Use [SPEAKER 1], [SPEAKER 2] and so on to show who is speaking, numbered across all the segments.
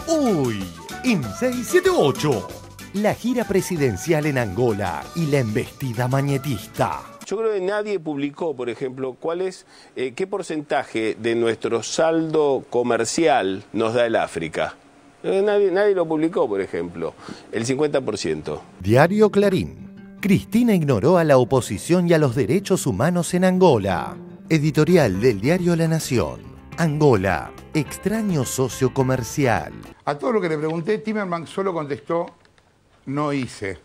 [SPEAKER 1] Hoy, en 678, la gira presidencial en Angola y la embestida mañetista.
[SPEAKER 2] Yo creo que nadie publicó, por ejemplo, qué porcentaje de nuestro saldo comercial nos da el África. Nadie lo publicó, por ejemplo, el 50%.
[SPEAKER 1] Diario Clarín. Cristina ignoró a la oposición y a los derechos humanos en Angola. Editorial del diario La Nación. Angola, extraño socio comercial.
[SPEAKER 3] A todo lo que le pregunté, Timmermans solo contestó, no hice.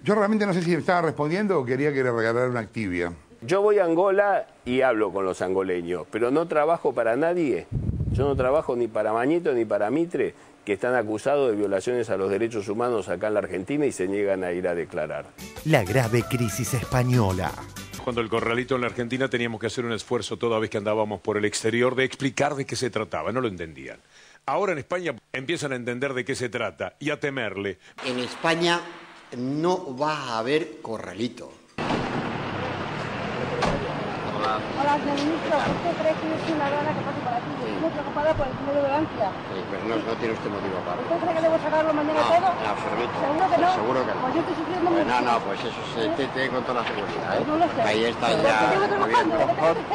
[SPEAKER 3] Yo realmente no sé si me estaba respondiendo o quería que le regalara una Activia.
[SPEAKER 2] Yo voy a Angola y hablo con los angoleños, pero no trabajo para nadie. Yo no trabajo ni para Mañeto ni para Mitre, que están acusados de violaciones a los derechos humanos acá en la Argentina y se niegan a ir a declarar.
[SPEAKER 1] La grave crisis española.
[SPEAKER 4] Cuando el corralito en la Argentina teníamos que hacer un esfuerzo toda vez que andábamos por el exterior de explicar de qué se trataba, no lo entendían. Ahora en España empiezan a entender de qué se trata y a temerle.
[SPEAKER 5] En España no va a haber corralito.
[SPEAKER 6] Hola, señor ministro. ¿Usted cree que es una rana que pase por aquí? Estoy preocupada por el dinero de Bankia.
[SPEAKER 5] Sí, pero no tiene usted motivo para.
[SPEAKER 6] ¿Usted cree que debo sacarlo mañana todo?
[SPEAKER 5] En absoluto.
[SPEAKER 6] ¿Seguro que no?
[SPEAKER 5] Seguro que no.
[SPEAKER 6] Pues yo estoy sufriendo mucho.
[SPEAKER 5] No, pues eso se tiene con toda la seguridad, ¿eh?
[SPEAKER 6] No lo sé.
[SPEAKER 5] Ahí está
[SPEAKER 6] Pero
[SPEAKER 5] ya.
[SPEAKER 6] yo estoy trabajando,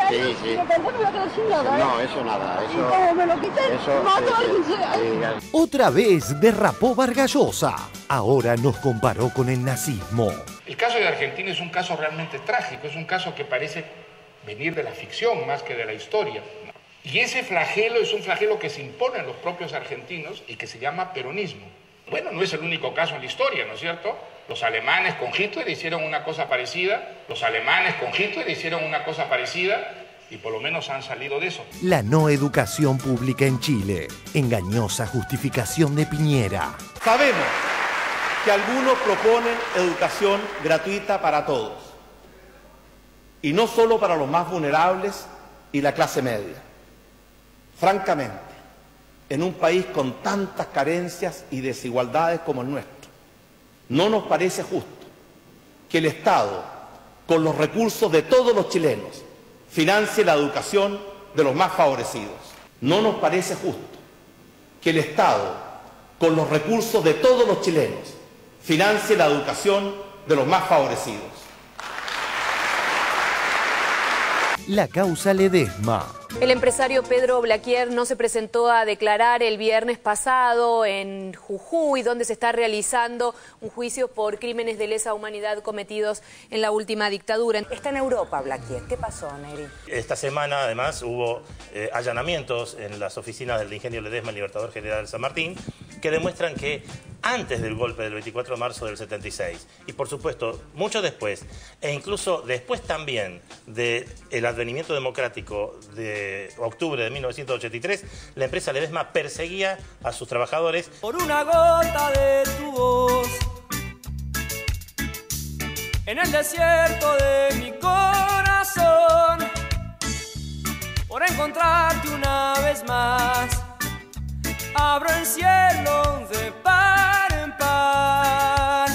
[SPEAKER 5] Sí, sí.
[SPEAKER 6] Y pensé que me voy a quedar sin nada, ¿eh?
[SPEAKER 5] No, eso nada. Eso,
[SPEAKER 6] Y como me lo quiten, mato a alguien sea.
[SPEAKER 1] Otra vez derrapó Vargas Llosa. Ahora nos comparó con el nazismo.
[SPEAKER 7] El caso de Argentina es un caso realmente trágico, es un caso que parece venir de la ficción más que de la historia. Y ese flagelo es un flagelo que se impone a los propios argentinos y que se llama peronismo. Bueno, no es el único caso en la historia, ¿no es cierto? Los alemanes con Hitler hicieron una cosa parecida, y por lo menos han salido de eso.
[SPEAKER 1] La no educación pública en Chile. Engañosa justificación de Piñera.
[SPEAKER 8] Sabemos que algunos proponen educación gratuita para todos. Y no solo para los más vulnerables y la clase media. Francamente, en un país con tantas carencias y desigualdades como el nuestro, no nos parece justo que el Estado, con los recursos de todos los chilenos, financie la educación de los más favorecidos. No nos parece justo que el Estado, con los recursos de todos los chilenos, financie la educación de los más favorecidos.
[SPEAKER 1] La causa Ledesma.
[SPEAKER 9] El empresario Pedro Blaquier no se presentó a declarar el viernes pasado en Jujuy, donde se está realizando un juicio por crímenes de lesa humanidad cometidos en la última dictadura.
[SPEAKER 10] Está en Europa, Blaquier. ¿Qué pasó, Neri?
[SPEAKER 11] Esta semana, además, hubo allanamientos en las oficinas del Ingenio Ledesma, el Libertador General de San Martín, que demuestran que antes del golpe del 24 de marzo del 76, y por supuesto, mucho después, e incluso después también del advenimiento democrático de octubre de 1983, la empresa Ledesma perseguía a sus trabajadores.
[SPEAKER 12] Por una gota de tu voz, en el desierto de mi corazón, por encontrarte una vez más, abro el cielo de par en par.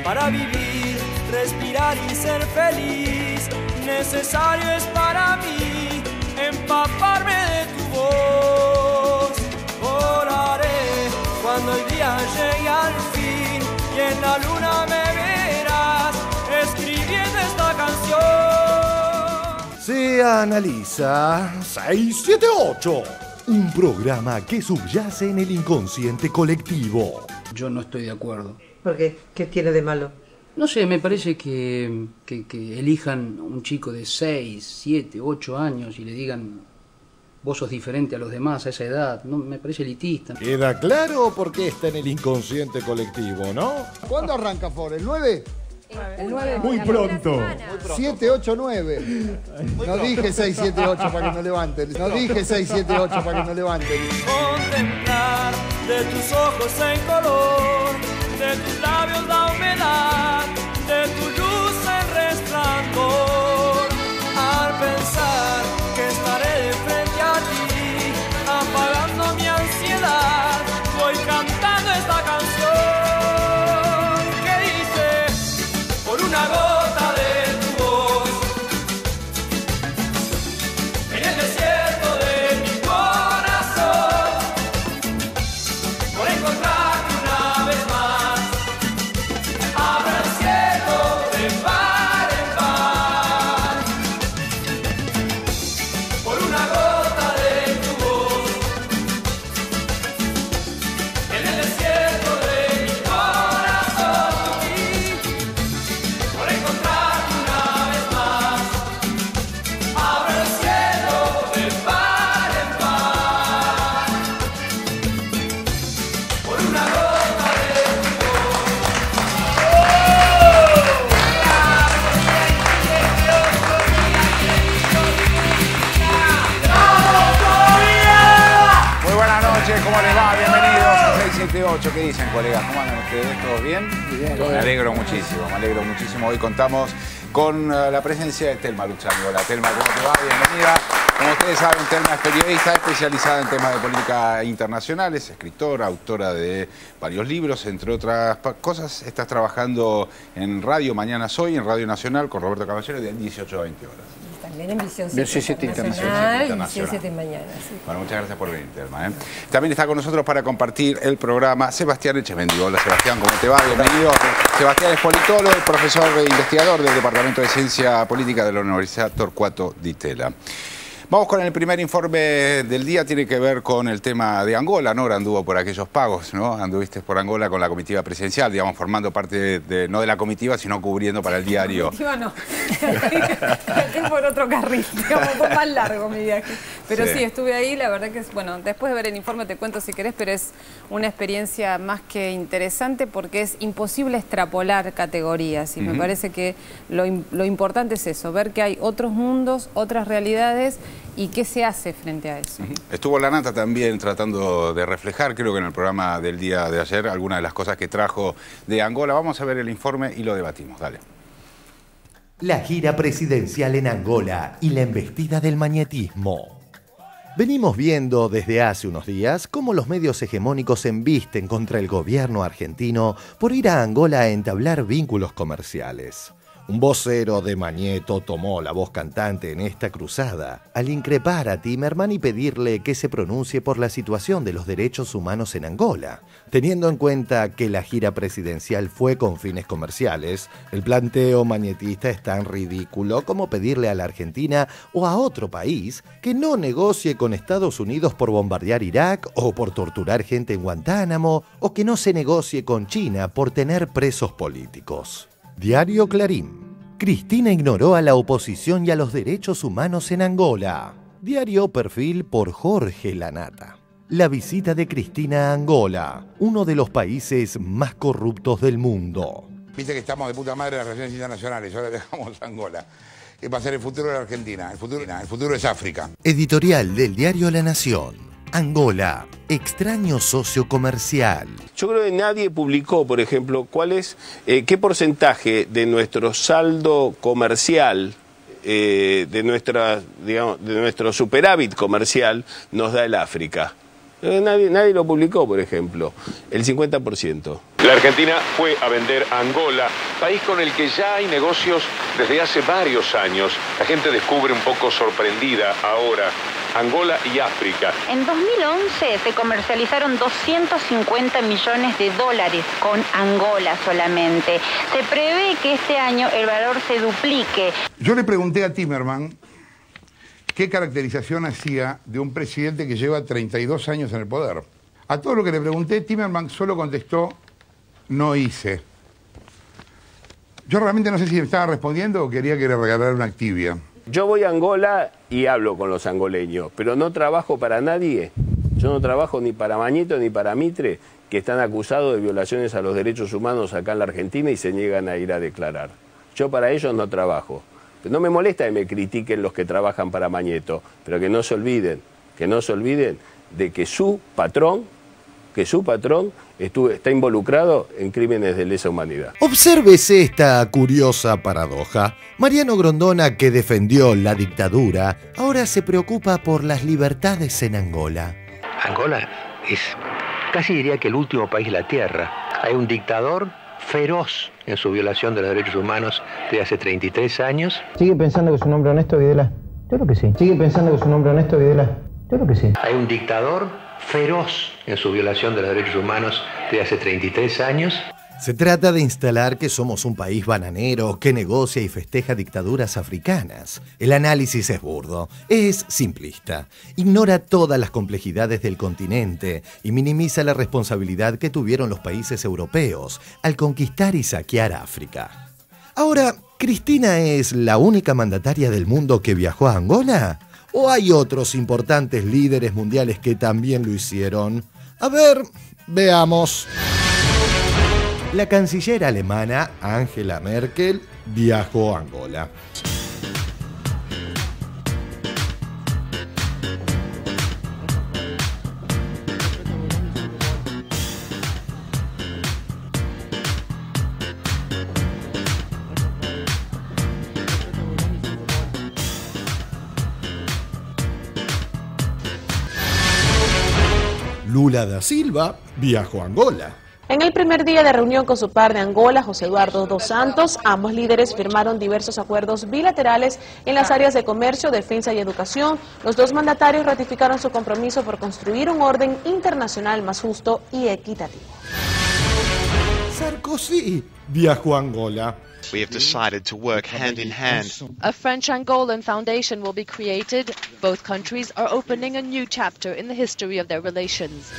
[SPEAKER 12] Para vivir, respirar y ser feliz, necesario es para mí empaparme de tu voz. Volaré cuando el día llegue al fin y en la luna me verás escribiendo esta canción.
[SPEAKER 1] Se analiza 678. Un programa que subyace en el inconsciente colectivo.
[SPEAKER 13] Yo no estoy de acuerdo.
[SPEAKER 14] ¿Por qué? ¿Qué tiene de malo?
[SPEAKER 13] No sé, me parece que elijan a un chico de 6, 7, 8 años y le digan vos sos diferente a los demás a esa edad. No, me parece elitista.
[SPEAKER 1] Queda claro por qué está en el inconsciente colectivo, ¿no?
[SPEAKER 15] ¿Cuándo arranca Ford? ¿El 9?
[SPEAKER 14] El 9.
[SPEAKER 1] Muy pronto.
[SPEAKER 15] 7, 8, 9. No dije 6, 7, 8 para que no levanten. No dije 6, 7, 8 para que no levanten.
[SPEAKER 12] Contemplar de tus ojos en color, de tus labios la humedad, de tu luz el resplandor. Al pensar que estaré de frente a ti, apagando mi ansiedad, voy cantando esta canción que dice: por una gota de tu voz, en el desierto de mi corazón,
[SPEAKER 16] 8. ¿Qué dicen, colegas? ¿Cómo andan ustedes? ¿Todos bien?
[SPEAKER 3] Bien.
[SPEAKER 16] Me alegro muchísimo. Hoy contamos con la presencia de Telma Luxangola. Telma, ¿cómo te va? Bienvenida. Como ustedes saben, Telma es periodista especializada en temas de política internacionales, escritora, autora de varios libros, entre otras cosas. Estás trabajando en Radio Mañana Soy, en Radio Nacional, con Roberto Caballero, de 18 a 20 horas.
[SPEAKER 14] También en Visión 7 Internacional y Visión 7 Mañana. Sí.
[SPEAKER 16] Bueno, muchas gracias por venir, Telma. También está con nosotros para compartir el programa Sebastián Echevendi. Hola, Sebastián, ¿cómo te va? Bienvenido. Sebastián es politólogo, profesor e investigador del Departamento de Ciencia Política de la Universidad Torcuato Di Tella. Vamos con el primer informe del día, tiene que ver con el tema de Angola. Nora anduvo por aquellos pagos, ¿no? Anduviste por Angola con la comitiva presidencial, digamos, formando parte no de la comitiva, sino cubriendo para el diario.
[SPEAKER 17] Comitiva no, aquel por otro carril, digamos, fue más largo mi viaje. Pero sí, estuve ahí, la verdad que es, bueno, después de ver el informe te cuento si querés, pero es una experiencia más que interesante porque es imposible extrapolar categorías y me parece que lo importante es eso, ver que hay otros mundos, otras realidades y qué se hace frente a eso.
[SPEAKER 16] Estuvo La Nata también tratando de reflejar, creo que en el programa del día de ayer, algunas de las cosas que trajo de Angola. Vamos a ver el informe y lo debatimos. Dale.
[SPEAKER 1] La gira presidencial en Angola y la embestida del mañetismo. Venimos viendo desde hace unos días cómo los medios hegemónicos se embisten contra el gobierno argentino por ir a Angola a entablar vínculos comerciales. Un vocero de Mañeto tomó la voz cantante en esta cruzada al increpar a Timerman y pedirle que se pronuncie por la situación de los derechos humanos en Angola. Teniendo en cuenta que la gira presidencial fue con fines comerciales, el planteo mañetista es tan ridículo como pedirle a la Argentina o a otro país que no negocie con Estados Unidos por bombardear Irak o por torturar gente en Guantánamo o que no se negocie con China por tener presos políticos. Diario Clarín. Cristina ignoró a la oposición y a los derechos humanos en Angola. Diario Perfil por Jorge La Nata. La visita de Cristina a Angola, uno de los países más corruptos del mundo.
[SPEAKER 3] Viste que estamos de puta madre en las relaciones internacionales, ahora dejamos Angola. ¿Qué va a ser el futuro de la Argentina? El futuro es África.
[SPEAKER 1] Editorial del diario La Nación. Angola, extraño socio comercial.
[SPEAKER 2] Yo creo que nadie publicó, por ejemplo, qué porcentaje de nuestro saldo comercial, de nuestro superávit comercial, nos da el África. Nadie lo publicó, por ejemplo. El 50%.
[SPEAKER 4] La Argentina fue a vender a Angola, país con el que ya hay negocios desde hace varios años. La gente descubre un poco sorprendida ahora Angola y África.
[SPEAKER 18] En 2011 se comercializaron 250 millones de dólares con Angola solamente. Se prevé que este año el valor se duplique.
[SPEAKER 3] Yo le pregunté a Timerman qué caracterización hacía de un presidente que lleva 32 años en el poder. A todo lo que le pregunté, Timerman solo contestó: no hice. Yo realmente no sé si me estaba respondiendo o quería que le regalara una Activia.
[SPEAKER 2] Yo voy a Angola y hablo con los angoleños, pero no trabajo para nadie. Yo no trabajo ni para Mañeto ni para Mitre, que están acusados de violaciones a los derechos humanos acá en la Argentina y se niegan a ir a declarar. Yo para ellos no trabajo. No me molesta que me critiquen los que trabajan para Mañeto, pero que no se olviden de que su patrón está involucrado en crímenes de lesa humanidad.
[SPEAKER 1] Obsérvese esta curiosa paradoja. Mariano Grondona, que defendió la dictadura, ahora se preocupa por las libertades en Angola.
[SPEAKER 19] Angola es, casi diría que el último país de la Tierra. Hay un dictador feroz en su violación de los derechos humanos de hace 33 años.
[SPEAKER 20] ¿Sigue pensando que es un hombre honesto, Videla? Yo creo que sí. ¿Sigue pensando que es un hombre honesto, Videla? Yo creo que sí.
[SPEAKER 19] Hay un dictador feroz en su violación de los derechos humanos de hace 33 años.
[SPEAKER 1] Se trata de instalar que somos un país bananero que negocia y festeja dictaduras africanas. El análisis es burdo, es simplista, ignora todas las complejidades del continente y minimiza la responsabilidad que tuvieron los países europeos al conquistar y saquear África. Ahora, ¿Cristina es la única mandataria del mundo que viajó a Angola? ¿O hay otros importantes líderes mundiales que también lo hicieron? A ver, veamos. La canciller alemana Angela Merkel viajó a Angola. Lula da Silva viajó a Angola.
[SPEAKER 21] En el primer día de reunión con su par de Angola, José Eduardo dos Santos, ambos líderes firmaron diversos acuerdos bilaterales en las áreas de comercio, defensa y educación. Los dos mandatarios ratificaron su compromiso por construir un orden internacional más justo y equitativo.
[SPEAKER 1] Sarkozy viajó a Angola.
[SPEAKER 22] We have decided to work hand in hand.
[SPEAKER 23] A French-Angolan foundation will be created. Both countries are opening a new chapter in the history of their relations.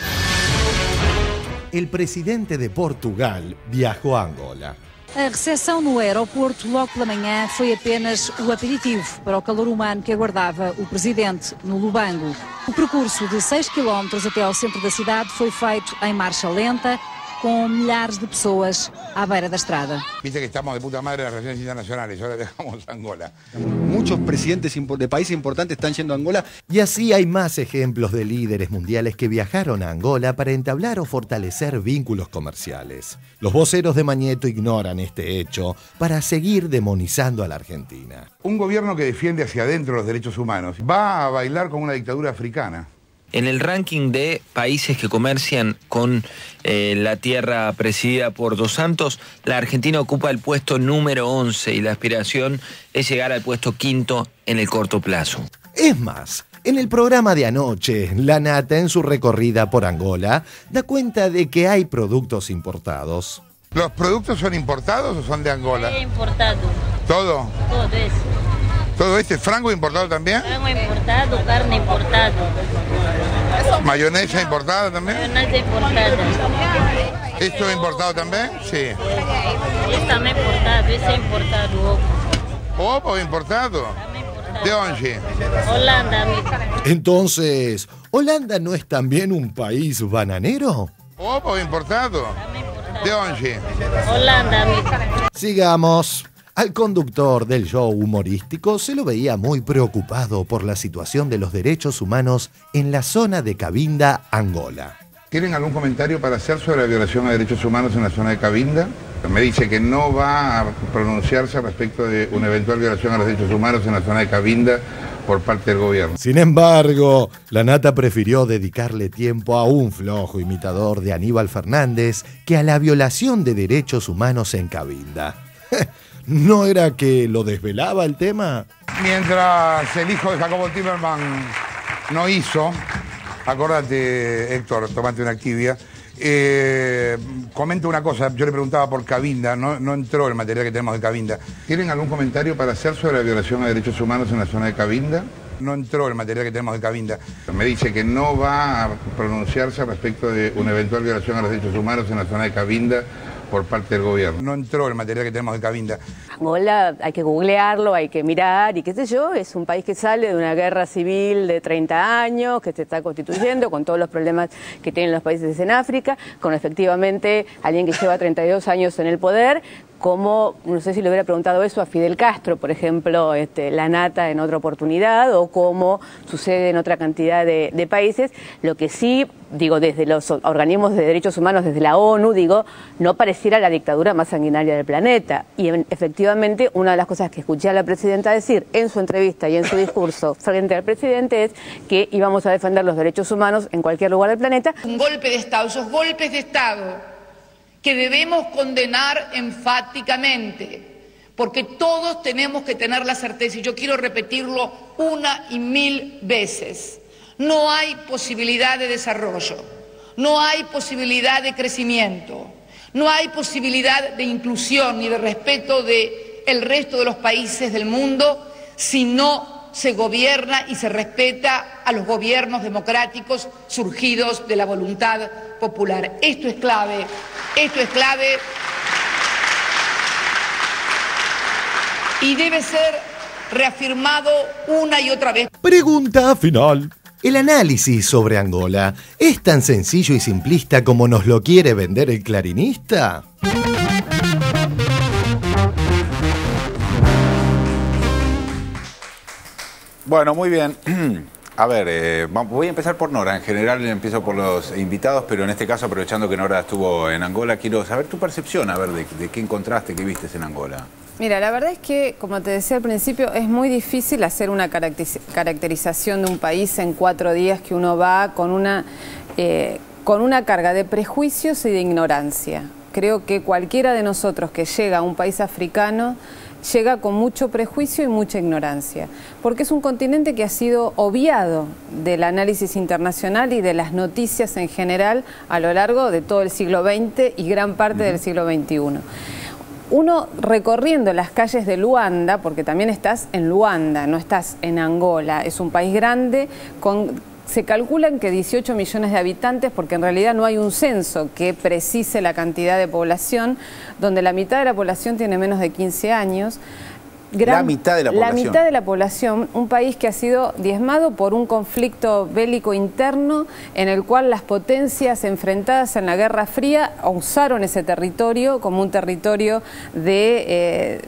[SPEAKER 1] El presidente de Portugal viajó a Angola.
[SPEAKER 24] A recepção no aeroporto logo pela manhã foi apenas o aperitivo para o calor humano que aguardava o presidente no Lubango. O percurso de 6 km até ao centro da cidade foi feito em marcha lenta, con milhares de personas a beira da estrada.
[SPEAKER 3] Viste que estamos de puta madre en las relaciones internacionales, ahora dejamos Angola.
[SPEAKER 25] Muchos presidentes de países importantes están yendo a Angola.
[SPEAKER 1] Y así hay más ejemplos de líderes mundiales que viajaron a Angola para entablar o fortalecer vínculos comerciales. Los voceros de Mañeto ignoran este hecho para seguir demonizando a la Argentina.
[SPEAKER 3] Un gobierno que defiende hacia adentro los derechos humanos va a bailar con una dictadura africana.
[SPEAKER 26] En el ranking de países que comercian con la tierra presidida por Dos Santos, la Argentina ocupa el puesto número 11 y la aspiración es llegar al puesto 5º en el corto plazo.
[SPEAKER 1] Es más, en el programa de anoche, La Nata, en su recorrida por Angola, da cuenta de que hay productos importados.
[SPEAKER 3] ¿Los productos son importados o son de Angola?
[SPEAKER 27] Sí, importado.
[SPEAKER 3] ¿Todo?
[SPEAKER 27] Todo eso.
[SPEAKER 3] ¿Todo este frango importado también?
[SPEAKER 27] Frango importado, carne importada.
[SPEAKER 3] ¿Mayonesa importada también?
[SPEAKER 27] Mayonesa importada.
[SPEAKER 3] ¿Esto es importado también? Sí.
[SPEAKER 27] Es también importado, ese es importado.
[SPEAKER 3] ¿Ovo importado? ¿De dónde?
[SPEAKER 27] Holanda, amigo.
[SPEAKER 1] Entonces, ¿Holanda no es también un país bananero?
[SPEAKER 3] ¿Ovo importado? ¿De dónde?
[SPEAKER 27] Holanda, amigo.
[SPEAKER 1] Sigamos. Al conductor del show humorístico se lo veía muy preocupado por la situación de los derechos humanos en la zona de Cabinda, Angola.
[SPEAKER 3] ¿Tienen algún comentario para hacer sobre la violación a derechos humanos en la zona de Cabinda? Me dice que no va a pronunciarse respecto de una eventual violación a los derechos humanos en la zona de Cabinda por parte del gobierno.
[SPEAKER 1] Sin embargo, La Nata prefirió dedicarle tiempo a un flojo imitador de Aníbal Fernández que a la violación de derechos humanos en Cabinda. ¿No era que lo desvelaba el tema?
[SPEAKER 3] Mientras el hijo de Jacobo Timerman no hizo, acordate, Héctor, tomate una Activia, comento una cosa, yo le preguntaba por Cabinda, no entró el material que tenemos de Cabinda. ¿Tienen algún comentario para hacer sobre la violación a derechos humanos en la zona de Cabinda? No entró el material que tenemos de Cabinda. Me dice que no va a pronunciarse respecto de una eventual violación a los derechos humanos en la zona de Cabinda por parte del gobierno. No entró el material que tenemos de Cabinda.
[SPEAKER 28] Angola hay que googlearlo, hay que mirar y qué sé yo, es un país que sale de una guerra civil de 30 años, que se está constituyendo con todos los problemas que tienen los países en África, con efectivamente alguien que lleva 32 años en el poder, como, no sé si le hubiera preguntado eso a Fidel Castro, por ejemplo, La Nata en otra oportunidad, o como sucede en otra cantidad de países. Lo que sí, digo, desde los organismos de derechos humanos, desde la ONU, digo, no pareciera la dictadura más sanguinaria del planeta. Y efectivamente, una de las cosas que escuché a la presidenta decir en su entrevista y en su discurso frente al presidente es que íbamos a defender los derechos humanos en cualquier lugar del planeta.
[SPEAKER 29] Un golpe de Estado, esos golpes de Estado que debemos condenar enfáticamente, porque todos tenemos que tener la certeza, y yo quiero repetirlo una y mil veces, no hay posibilidad de desarrollo, no hay posibilidad de crecimiento, no hay posibilidad de inclusión ni de respeto del resto de los países del mundo si no se gobierna y se respeta a los gobiernos democráticos surgidos de la voluntad popular. Esto es clave, y debe ser reafirmado una y otra vez.
[SPEAKER 1] Pregunta final. ¿El análisis sobre Angola es tan sencillo y simplista como nos lo quiere vender el clarinista?
[SPEAKER 16] Bueno, muy bien. A ver, voy a empezar por Nora. En general empiezo por los invitados, pero en este caso, aprovechando que Nora estuvo en Angola, quiero saber tu percepción, a ver, de qué encontraste, qué vistes en Angola.
[SPEAKER 17] Mira, la verdad es que, como te decía al principio, es muy difícil hacer una caracterización de un país en 4 días que uno va con una con una carga de prejuicios y de ignorancia. Creo que cualquiera de nosotros que llega a un país africano llega con mucho prejuicio y mucha ignorancia, porque es un continente que ha sido obviado del análisis internacional y de las noticias en general a lo largo de todo el siglo XX y gran parte del siglo XXI. Uno recorriendo las calles de Luanda, porque también estás en Luanda, no estás en Angola, es un país grande se calculan que 18 millones de habitantes, porque en realidad no hay un censo que precise la cantidad de población, donde la mitad de la población tiene menos de 15 años.
[SPEAKER 16] La mitad de la población.
[SPEAKER 17] La mitad de la población, un país que ha sido diezmado por un conflicto bélico interno en el cual las potencias enfrentadas en la Guerra Fría usaron ese territorio como un territorio de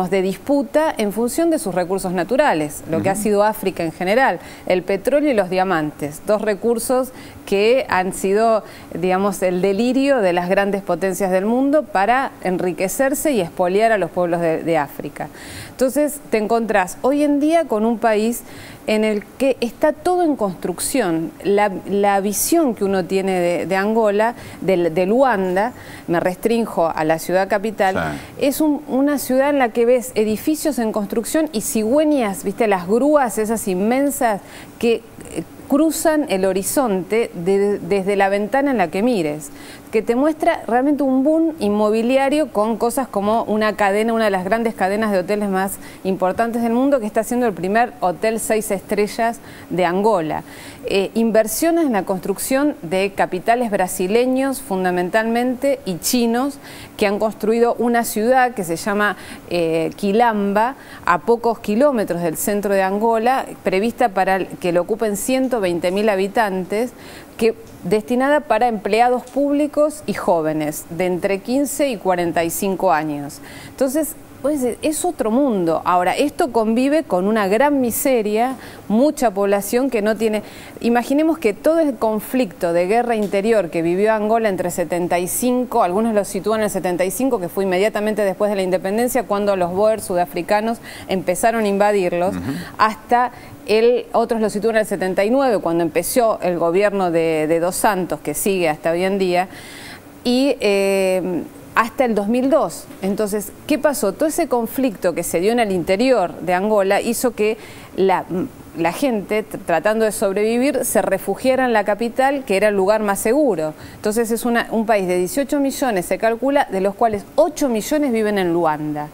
[SPEAKER 17] disputa en función de sus recursos naturales, lo que ha sido África en general, el petróleo y los diamantes, dos recursos que han sido, digamos, el delirio de las grandes potencias del mundo para enriquecerse y expoliar a los pueblos de África. Entonces te encontrás hoy en día con un país en el que está todo en construcción. La visión que uno tiene de Angola, de Luanda, me restrinjo a la ciudad capital, es una ciudad en la que ves edificios en construcción y cigüeñas, ¿viste? Las grúas esas inmensas que cruzan el horizonte desde la ventana en la que mires, que te muestra realmente un boom inmobiliario con cosas como una de las grandes cadenas de hoteles más importantes del mundo, que está haciendo el primer hotel 6 estrellas de Angola. Inversiones en la construcción de capitales brasileños fundamentalmente y chinos, que han construido una ciudad que se llama Quilamba, a pocos kilómetros del centro de Angola, prevista para que lo ocupen 120.000 habitantes, destinada para empleados públicos y jóvenes de entre 15 y 45 años. Entonces, pues, es otro mundo. Ahora, esto convive con una gran miseria, mucha población que no tiene... Imaginemos que todo el conflicto de guerra interior que vivió Angola entre 75, algunos lo sitúan en el 75, que fue inmediatamente después de la independencia, cuando los Boers sudafricanos empezaron a invadirlos, hasta... otros lo sitúan en el 79, cuando empezó el gobierno de Dos Santos, que sigue hasta hoy en día, y hasta el 2002. Entonces, ¿qué pasó? Todo ese conflicto que se dio en el interior de Angola hizo que la gente, tratando de sobrevivir, se refugiara en la capital, que era el lugar más seguro. Entonces es un país de 18 millones, se calcula, de los cuales 8 millones viven en Luanda.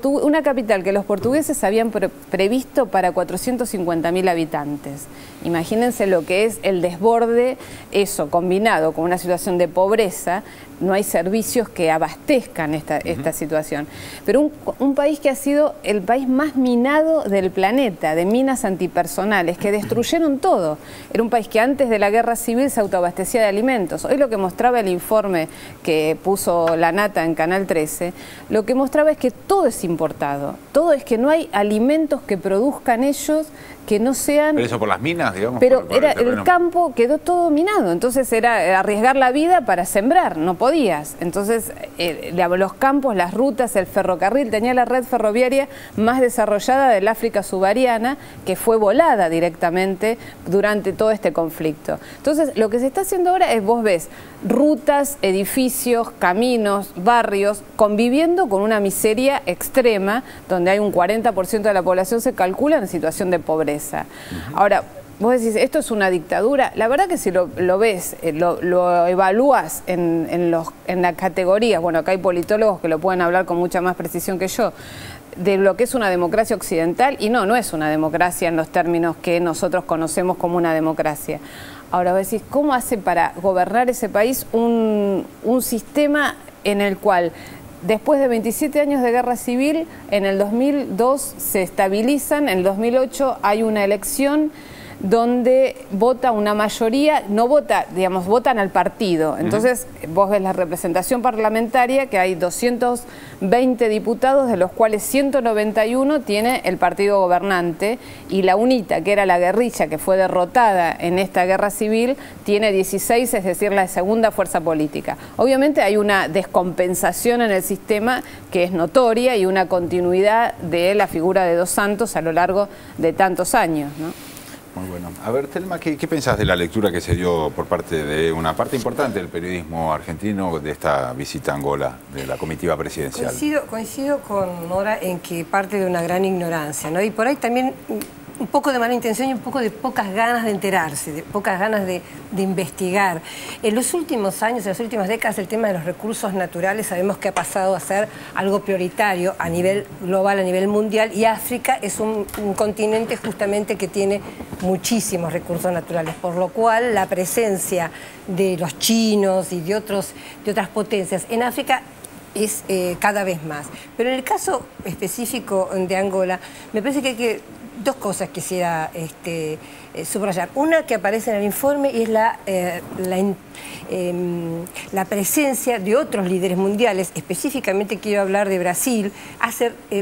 [SPEAKER 17] Una capital que los portugueses habían previsto para 450.000 habitantes. Imagínense lo que es el desborde, eso combinado con una situación de pobreza, no hay servicios que abastezcan esta situación. Pero un país que ha sido el país más minado del planeta, de minas antipersonales, que destruyeron todo. Era un país que antes de la guerra civil se autoabastecía de alimentos. Hoy lo que mostraba el informe que puso La Nata en Canal 13, lo que mostraba es que todo es importado. Todo es que no hay alimentos que produzcan ellos que no sean...
[SPEAKER 16] ¿Pero eso por las minas, digamos?
[SPEAKER 17] Pero el campo quedó todo minado, entonces era arriesgar la vida para sembrar, no podías. Entonces los campos, las rutas, el ferrocarril, tenía la red ferroviaria más desarrollada del África subsahariana, que fue volada directamente durante todo este conflicto. Entonces lo que se está haciendo ahora es, vos ves rutas, edificios, caminos, barrios, conviviendo con una miseria extrema, donde hay un 40% de la población, se calcula, en situación de pobreza. Ahora, vos decís, ¿esto es una dictadura? La verdad que si lo ves, lo evalúas en la categoría, bueno, acá hay politólogos que lo pueden hablar con mucha más precisión que yo, de lo que es una democracia occidental, y no es una democracia en los términos que nosotros conocemos como una democracia. Ahora vos decís, ¿cómo hace para gobernar ese país un sistema en el cual... Después de 27 años de guerra civil, en el 2002 se estabilizan, en el 2008 hay una elección donde vota una mayoría, no vota, digamos, votan al partido. Entonces vos ves la representación parlamentaria, que hay 220 diputados, de los cuales 191 tiene el partido gobernante, y la UNITA, que era la guerrilla que fue derrotada en esta guerra civil, tiene 16, es decir, la segunda fuerza política. Obviamente hay una descompensación en el sistema que es notoria y una continuidad de la figura de Dos Santos a lo largo de tantos años, ¿no?
[SPEAKER 16] Muy bueno. A ver, Telma, ¿qué pensás de la lectura que se dio por parte de una parte importante del periodismo argentino de esta visita a Angola de la comitiva presidencial?
[SPEAKER 5] Coincido con Nora en que parte de una gran ignorancia, ¿no? Y por ahí también un poco de mala intención y un poco de pocas ganas de enterarse, de pocas ganas de investigar. En los últimos años, en las últimas décadas, el tema de los recursos naturales sabemos que ha pasado a ser algo prioritario a nivel global, a nivel mundial, y África es un continente justamente que tiene muchísimos recursos naturales, por lo cual la presencia de los chinos y de otras potencias en África es cada vez más. Pero en el caso específico de Angola, me parece que hay que dos cosas quisiera subrayar. Una que aparece en el informe y es la presencia de otros líderes mundiales. Específicamente quiero hablar de Brasil.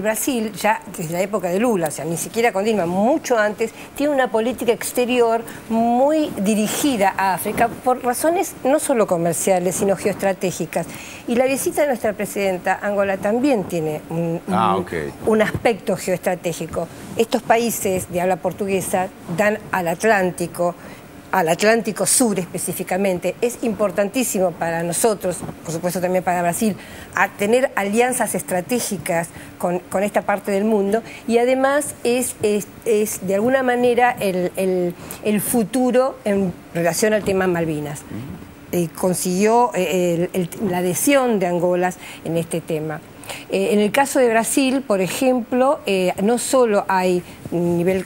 [SPEAKER 5] Brasil, ya desde la época de Lula, o sea, ni siquiera con Dilma, mucho antes, tiene una política exterior muy dirigida a África por razones no solo comerciales, sino geoestratégicas. Y la visita de nuestra presidenta Angola también tiene un aspecto geoestratégico. Estos países de habla portuguesa dan al Atlántico Sur específicamente. Es importantísimo para nosotros, por supuesto también para Brasil, a tener alianzas estratégicas con esta parte del mundo, y además es de alguna manera el futuro en relación al tema Malvinas. Consiguió la adhesión de Angola en este tema. En el caso de Brasil, por ejemplo, no solo hay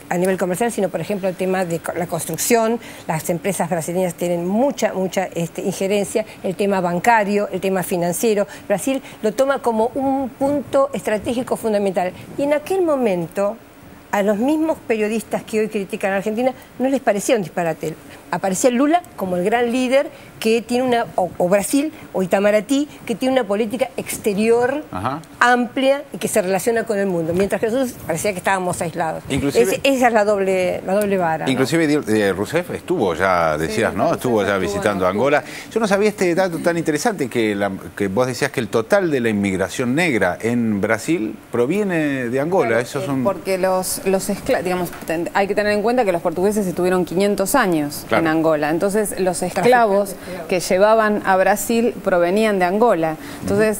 [SPEAKER 5] a nivel comercial, sino por ejemplo el tema de la construcción. Las empresas brasileñas tienen mucha injerencia, el tema bancario, el tema financiero. Brasil lo toma como un punto estratégico fundamental. Y en aquel momento, a los mismos periodistas que hoy critican a Argentina no les parecía un disparate. Aparecía Lula como el gran líder que tiene o Brasil o Itamaraty, que tiene una política exterior amplia y que se relaciona con el mundo, mientras que nosotros parecía que estábamos aislados. Esa es la doble vara.
[SPEAKER 16] Inclusive Rousseff estuvo ya, decías, ¿no? Estuvo ya visitando Angola. Yo no sabía este dato tan interesante que vos decías que el total de la inmigración negra en Brasil proviene de Angola.
[SPEAKER 17] Porque los esclavos, digamos, hay que tener en cuenta que los portugueses estuvieron 500 años en Angola. Entonces, los esclavos que llevaban a Brasil provenían de Angola. Entonces,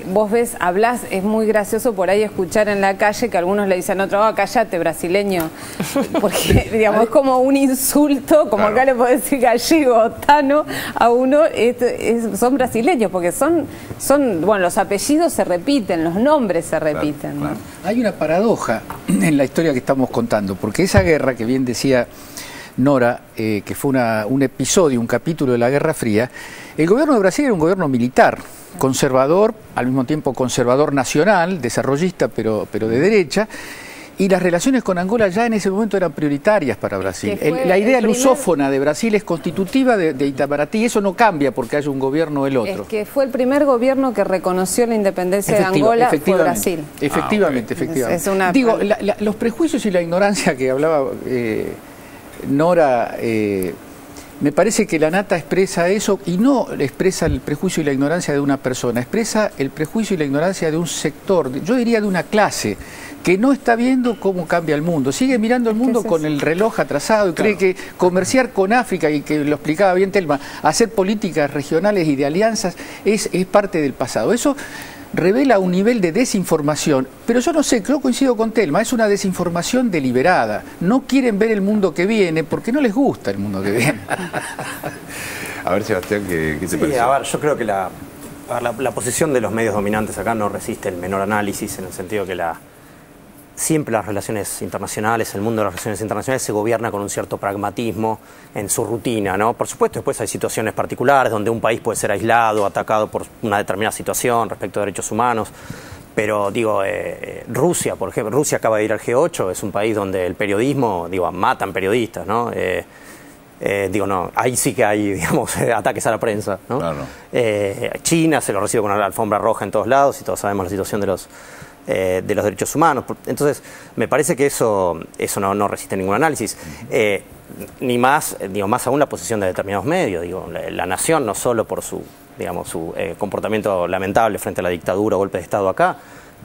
[SPEAKER 17] vos ves, hablás, es muy gracioso por ahí escuchar en la calle que algunos le dicen, no, cállate, brasileño. Porque, digamos, es como un insulto, como acá le puedo decir gallego, tano, a uno, son brasileños, porque son, bueno, los apellidos se repiten, los nombres se repiten. ¿no?
[SPEAKER 6] Hay una paradoja en la historia que estamos contando, porque esa guerra que bien decía Nora, que fue un episodio, un capítulo de la Guerra Fría, el gobierno de Brasil era un gobierno militar, conservador, al mismo tiempo conservador nacional, desarrollista, pero de derecha, y las relaciones con Angola ya en ese momento eran prioritarias para Brasil. La idea lusófona de Brasil es constitutiva de Itamaraty, y eso no cambia porque haya un gobierno o el otro.
[SPEAKER 17] Es que fue el primer gobierno que reconoció la independencia de Angola, fue Brasil.
[SPEAKER 6] Efectivamente. Digo, los prejuicios y la ignorancia que hablaba Nora, me parece que la Nata expresa eso, y no expresa el prejuicio y la ignorancia de una persona, expresa el prejuicio y la ignorancia de un sector, yo diría de una clase, que no está viendo cómo cambia el mundo, sigue mirando el mundo con el reloj atrasado y cree que comerciar con África, y que lo explicaba bien Telma, hacer políticas regionales y de alianzas es parte del pasado. Eso revela un nivel de desinformación, pero yo no sé, yo coincido con Telma, es una desinformación deliberada. No quieren ver el mundo que viene porque no les gusta el mundo que viene.
[SPEAKER 16] A ver, Sebastián, ¿qué te parece?
[SPEAKER 7] A ver, yo creo que la posición de los medios dominantes acá no resiste el menor análisis, en el sentido que siempre las relaciones internacionales, el mundo de las relaciones internacionales se gobierna con un cierto pragmatismo en su rutina, ¿no? Por supuesto, después hay situaciones particulares donde un país puede ser aislado, atacado por una determinada situación respecto a derechos humanos, pero digo, Rusia, por ejemplo, Rusia acaba de ir al G8, es un país donde el periodismo, matan periodistas, ¿no? No, ahí sí que hay, digamos, ataques a la prensa, ¿no? Claro. China se lo recibe con la alfombra roja en todos lados y todos sabemos la situación de los derechos humanos. Entonces, me parece que eso no resiste ningún análisis. Ni más, más aún la posición de determinados medios. La nación, no solo por su comportamiento lamentable frente a la dictadura o golpe de Estado acá,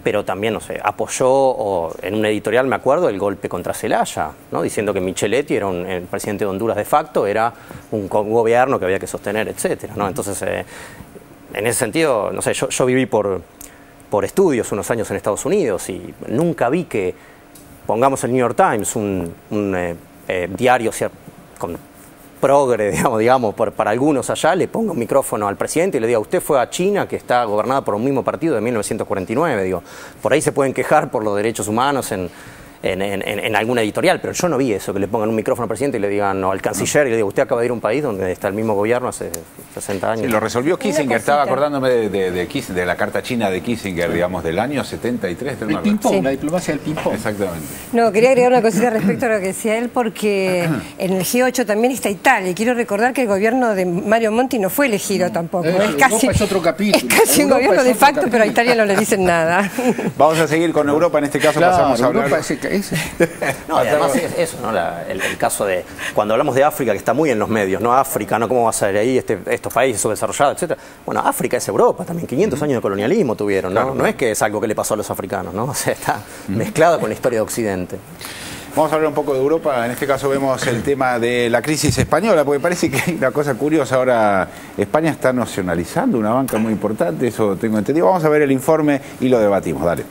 [SPEAKER 7] pero también, no sé, apoyó, en un editorial me acuerdo, el golpe contra Zelaya, ¿no? Diciendo que Micheletti era el presidente de Honduras de facto, era un gobierno que había que sostener, etcétera, ¿no? Entonces, en ese sentido, no sé, yo viví por estudios unos años en Estados Unidos y nunca vi que, pongamos el New York Times, un diario con progre, digamos para algunos allá, le ponga un micrófono al presidente y le diga, usted fue a China, que está gobernada por un mismo partido de 1949, digo, por ahí se pueden quejar por los derechos humanos en alguna editorial, pero yo no vi eso, que le pongan un micrófono al presidente y le digan, o al canciller, y le digan, usted acaba de ir a un país donde está el mismo gobierno hace 60 años.
[SPEAKER 16] Sí, lo resolvió Kissinger, estaba acordándome de la carta china de Kissinger, digamos, del año 73.
[SPEAKER 6] El ping-pong, la diplomacia del ping-pong.
[SPEAKER 16] Exactamente.
[SPEAKER 5] No, quería agregar una cosita respecto a lo que decía él, porque en el G8 también está Italia, y quiero recordar que el gobierno de Mario Monti no fue elegido tampoco.
[SPEAKER 6] Es otro capítulo.
[SPEAKER 5] Es casi un gobierno de facto, pero a Italia no le dicen nada.
[SPEAKER 16] Vamos a seguir con Europa, en este caso pasamos a hablar...
[SPEAKER 7] No, además es eso, ¿no? El caso de, cuando hablamos de África, que está muy en los medios, ¿no? África, ¿no? ¿Cómo va a ser ahí estos países subdesarrollados, etcétera? Bueno, África es Europa también, 500 años de colonialismo tuvieron, ¿no? Claro. No es que es algo que le pasó a los africanos, ¿no? O sea, está mezclado con la historia de Occidente.
[SPEAKER 16] Vamos a hablar un poco de Europa, en este caso vemos el tema de la crisis española, porque parece que hay una cosa curiosa ahora, España está nacionalizando una banca muy importante, eso tengo entendido. Vamos a ver el informe y lo debatimos, dale.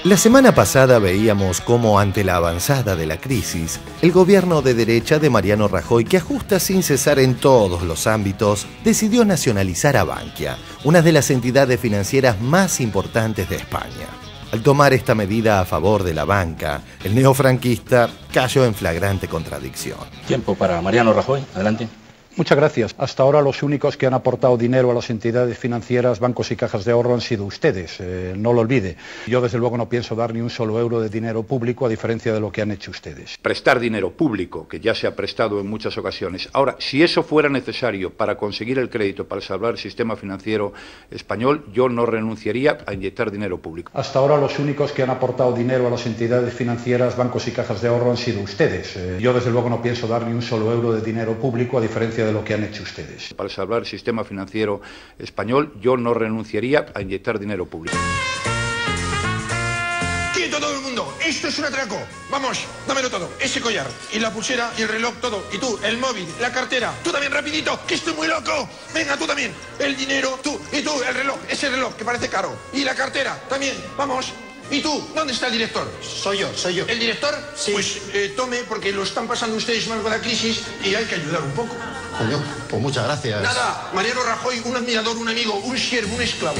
[SPEAKER 1] La semana pasada veíamos cómo, ante la avanzada de la crisis, el gobierno de derecha de Mariano Rajoy, que ajusta sin cesar en todos los ámbitos, decidió nacionalizar a Bankia, una de las entidades financieras más importantes de España. Al tomar esta medida a favor de la banca, el neofranquista cayó en flagrante contradicción.
[SPEAKER 4] Tiempo para Mariano Rajoy, adelante.
[SPEAKER 8] Muchas gracias. Hasta ahora los únicos que han aportado dinero a las entidades financieras, bancos y cajas de ahorro han sido ustedes, no lo olvide. Yo desde luego no pienso dar ni un solo euro de dinero público a diferencia de lo que han hecho ustedes.
[SPEAKER 9] Prestar dinero público, que ya se ha prestado en muchas ocasiones. Ahora, si eso fuera necesario para conseguir el crédito, para salvar el sistema financiero español, yo no renunciaría a inyectar dinero público.
[SPEAKER 8] Hasta ahora los únicos que han aportado dinero a las entidades financieras, bancos y cajas de ahorro han sido ustedes. Yo desde luego no pienso dar ni un solo euro de dinero público a diferencia de lo que han hecho ustedes.
[SPEAKER 9] Para salvar el sistema financiero español, yo no renunciaría a inyectar dinero público.
[SPEAKER 10] ¡Quieto todo el mundo! ¡Esto es un atraco! Vamos, dámelo todo. Ese collar, y la pulsera, y el reloj, todo. Y tú, el móvil, la cartera. Tú también, rapidito, que estoy muy loco. Venga, tú también. El dinero, tú. Y tú, el reloj. Ese reloj, que parece caro. Y la cartera, también. Vamos. ¿Y tú? ¿Dónde está el director?
[SPEAKER 11] Soy yo.
[SPEAKER 10] ¿El director?
[SPEAKER 11] Sí.
[SPEAKER 10] Pues tome, porque lo están pasando ustedes mal con la crisis y hay que ayudar un poco.
[SPEAKER 11] Coño, pues muchas gracias.
[SPEAKER 10] Nada, Mariano Rajoy, un admirador, un amigo, un siervo, un esclavo.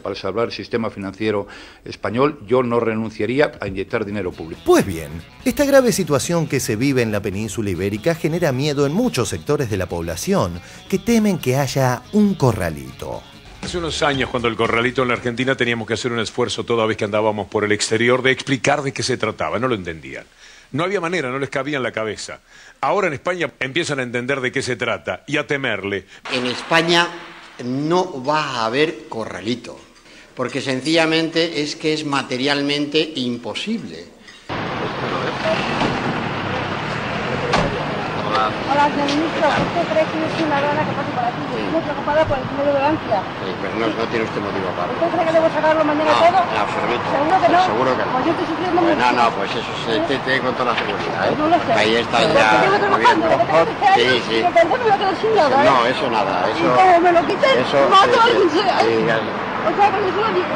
[SPEAKER 9] Para salvar el sistema financiero español, yo no renunciaría a inyectar dinero público.
[SPEAKER 1] Pues bien, esta grave situación que se vive en la península ibérica genera miedo en muchos sectores de la población que temen que haya un corralito.
[SPEAKER 12] Hace unos años, cuando el corralito en la Argentina, teníamos que hacer un esfuerzo toda vez que andábamos por el exterior de explicar de qué se trataba, no lo entendían. No había manera, no les cabía en la cabeza. Ahora en España empiezan a entender de qué se trata y a temerle.
[SPEAKER 11] En España no va a haber corralito, porque sencillamente es que es materialmente imposible.
[SPEAKER 13] Hola, señor ministro. ¿Usted cree que es una gana que pase por aquí? Estoy preocupada por el dinero de Bankia.
[SPEAKER 11] Sí, pero no tiene usted motivo para.
[SPEAKER 13] ¿Usted cree que debo sacarlo mañana todo?
[SPEAKER 11] En absoluto.
[SPEAKER 13] ¿Seguro que no?
[SPEAKER 11] Seguro que no.
[SPEAKER 13] Pues yo estoy sufriendo mucho.
[SPEAKER 11] No, pues eso se tiene con toda la seguridad, ¿eh?
[SPEAKER 13] No lo sé.
[SPEAKER 11] Ahí está
[SPEAKER 13] pero
[SPEAKER 11] ya
[SPEAKER 13] moviendo. Sí. Me pensé que me iba a quedar sin nada, ¿eh?
[SPEAKER 11] No, eso nada. Eso,
[SPEAKER 13] y como me lo quiten, mato a alguien sea. O sea, porque yo lo digo.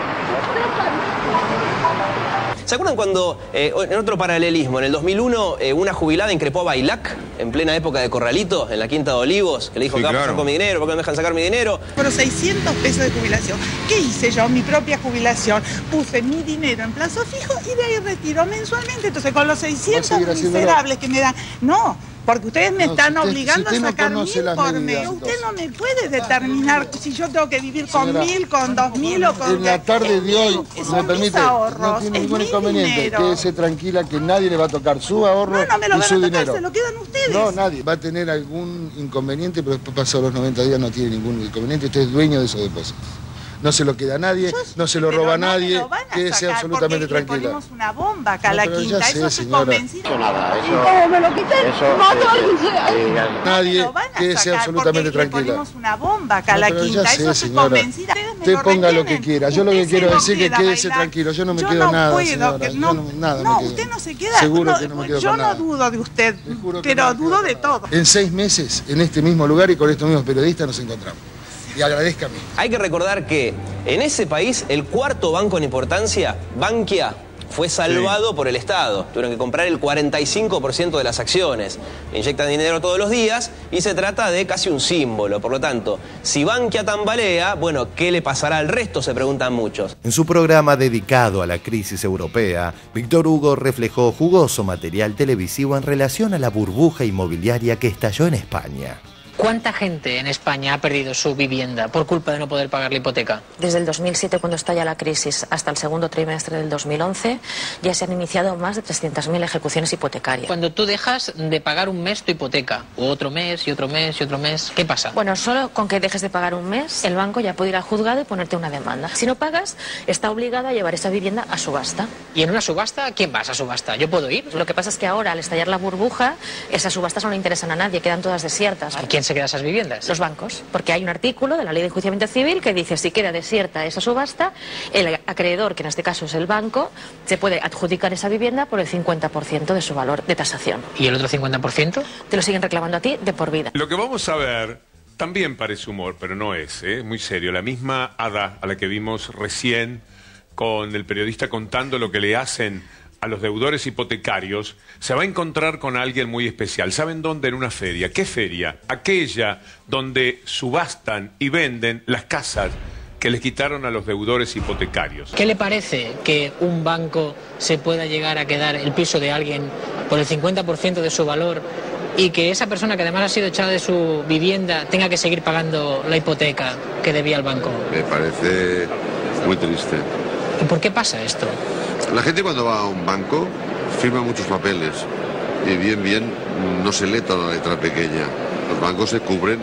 [SPEAKER 14] ¿Se acuerdan cuando, en otro paralelismo, en el 2001, una jubilada increpó a Bailac en plena época de Corralito, en la Quinta de Olivos, que le dijo, ¿qué va a pasar con mi dinero? ¿Por qué no me dejan sacar mi dinero?
[SPEAKER 15] Por 600 pesos de jubilación. ¿Qué hice yo? Mi propia jubilación. Puse mi dinero en plazo fijo y de ahí retiro mensualmente. Entonces, con los 600 miserables que me dan... No, porque ustedes me están obligando a sacar 1000 por mes. Usted no me puede determinar si yo tengo que vivir con 1000, con 2000 o con...
[SPEAKER 30] En la tarde de hoy, me permite,
[SPEAKER 15] ahorros,
[SPEAKER 30] no tiene ningún inconveniente.
[SPEAKER 15] Dinero.
[SPEAKER 30] Quédese tranquila que nadie le va a tocar su ahorro
[SPEAKER 15] no me lo
[SPEAKER 30] y
[SPEAKER 15] van
[SPEAKER 30] su
[SPEAKER 15] a tocar,
[SPEAKER 30] dinero.
[SPEAKER 15] Se lo quedan ustedes.
[SPEAKER 30] No, nadie. Va a tener algún inconveniente, pero después pasados los 90 días no tiene ningún inconveniente. Usted es dueño de esos depósitos. no se lo queda a nadie, no se lo roba a nadie, quédese absolutamente tranquila.
[SPEAKER 15] Le ponemos una bomba acá a la quinta, eso se convencido.
[SPEAKER 30] ¿Cómo me lo quité? Nadie, quédese absolutamente tranquila.
[SPEAKER 15] Le ponemos una bomba acá a la quinta, eso se convencida.
[SPEAKER 30] Usted ponga lo que quiera, yo lo que quiero decir es que quédese tranquilo, yo no me quedo nada, señora.
[SPEAKER 15] No, usted no se queda.
[SPEAKER 30] Seguro que no me quedo
[SPEAKER 15] yo
[SPEAKER 30] con nada.
[SPEAKER 15] no dudo de usted, pero dudo de todo.
[SPEAKER 30] En 6 meses, en este mismo lugar y con estos mismos periodistas nos encontramos. Y agradezcame.
[SPEAKER 14] Hay que recordar que en ese país el cuarto banco en importancia, Bankia, fue salvado por el Estado. Tuvieron que comprar el 45% de las acciones. Inyectan dinero todos los días y se trata de casi un símbolo. Por lo tanto, si Bankia tambalea, bueno, ¿qué le pasará al resto? Se preguntan muchos.
[SPEAKER 1] En su programa dedicado a la crisis europea, Víctor Hugo reflejó jugoso material televisivo en relación a la burbuja inmobiliaria que estalló en España.
[SPEAKER 2] ¿Cuánta gente en España ha perdido su vivienda por culpa de no poder pagar la hipoteca?
[SPEAKER 18] Desde el 2007, cuando estalla la crisis, hasta el segundo trimestre del 2011, ya se han iniciado más de 300.000 ejecuciones hipotecarias.
[SPEAKER 2] Cuando tú dejas de pagar un mes tu hipoteca, o otro mes, y otro mes, y otro mes, ¿qué pasa?
[SPEAKER 18] Bueno, solo con que dejes de pagar un mes, el banco ya puede ir al juzgado y ponerte una demanda. Si no pagas, está obligado a llevar esa vivienda a subasta.
[SPEAKER 2] ¿Y en una subasta, quién va a esa subasta? ¿Yo puedo ir?
[SPEAKER 18] Lo que pasa es que ahora, al estallar la burbuja, esas subastas no le interesan a nadie, quedan todas desiertas.
[SPEAKER 2] ¿Y quién se queda esas viviendas?
[SPEAKER 18] Los bancos, porque hay un artículo de la Ley de Enjuiciamiento Civil que dice si queda desierta esa subasta, el acreedor, que en este caso es el banco, se puede adjudicar esa vivienda por el 50% de su valor de tasación.
[SPEAKER 2] ¿Y el otro 50%?
[SPEAKER 18] Te lo siguen reclamando a ti de por vida.
[SPEAKER 12] Lo que vamos a ver también parece humor, pero no es, muy serio. La misma Ada a la que vimos recién con el periodista contando lo que le hacen a los deudores hipotecarios, se va a encontrar con alguien muy especial. ¿Saben dónde? En una feria. ¿Qué feria? Aquella donde subastan y venden las casas que les quitaron a los deudores hipotecarios.
[SPEAKER 2] ¿Qué le parece que un banco se pueda llegar a quedar el piso de alguien por el 50% de su valor y que esa persona que además ha sido echada de su vivienda tenga que seguir pagando la hipoteca que debía al banco?
[SPEAKER 19] Me parece muy triste.
[SPEAKER 2] ¿Y por qué pasa esto?
[SPEAKER 19] La gente cuando va a un banco firma muchos papeles y bien no se lee toda la letra pequeña. Los bancos se cubren